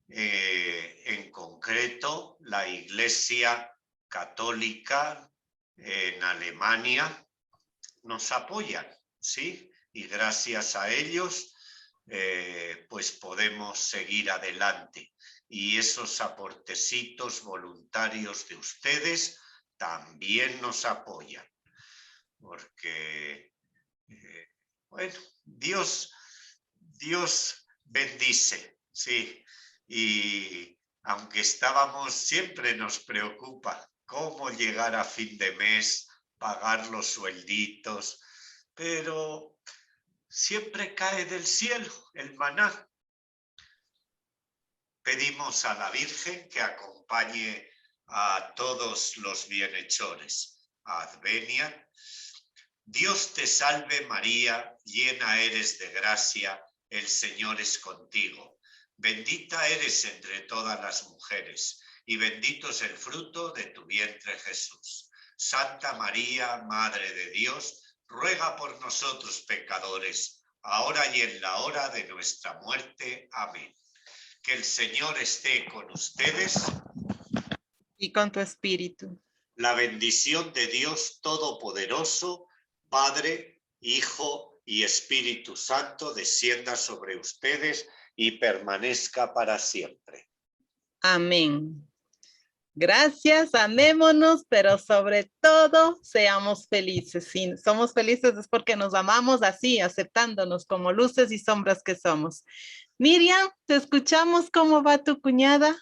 en concreto la Iglesia Católica en Alemania nos apoyan, ¿sí? Y gracias a ellos pues podemos seguir adelante. Y esos aportecitos voluntarios de ustedes también nos apoyan. Porque, bueno, Dios bendice, sí. Y aunque siempre nos preocupa cómo llegar a fin de mes, pagar los suelditos, pero siempre cae del cielo el maná. Pedimos a la Virgen que acompañe a todos los bienhechores. Advenia. Dios te salve María, llena eres de gracia, el Señor es contigo. Bendita eres entre todas las mujeres, y bendito es el fruto de tu vientre Jesús. Santa María, Madre de Dios, ruega por nosotros pecadores, ahora y en la hora de nuestra muerte. Amén. Que el Señor esté con ustedes. Y con tu espíritu. La bendición de Dios Todopoderoso, Padre, Hijo y Espíritu Santo, descienda sobre ustedes y permanezca para siempre. Amén. Gracias, amémonos, pero sobre todo seamos felices. Si somos felices es porque nos amamos así, aceptándonos como luces y sombras que somos. Miriam, te escuchamos. ¿Cómo va tu cuñada?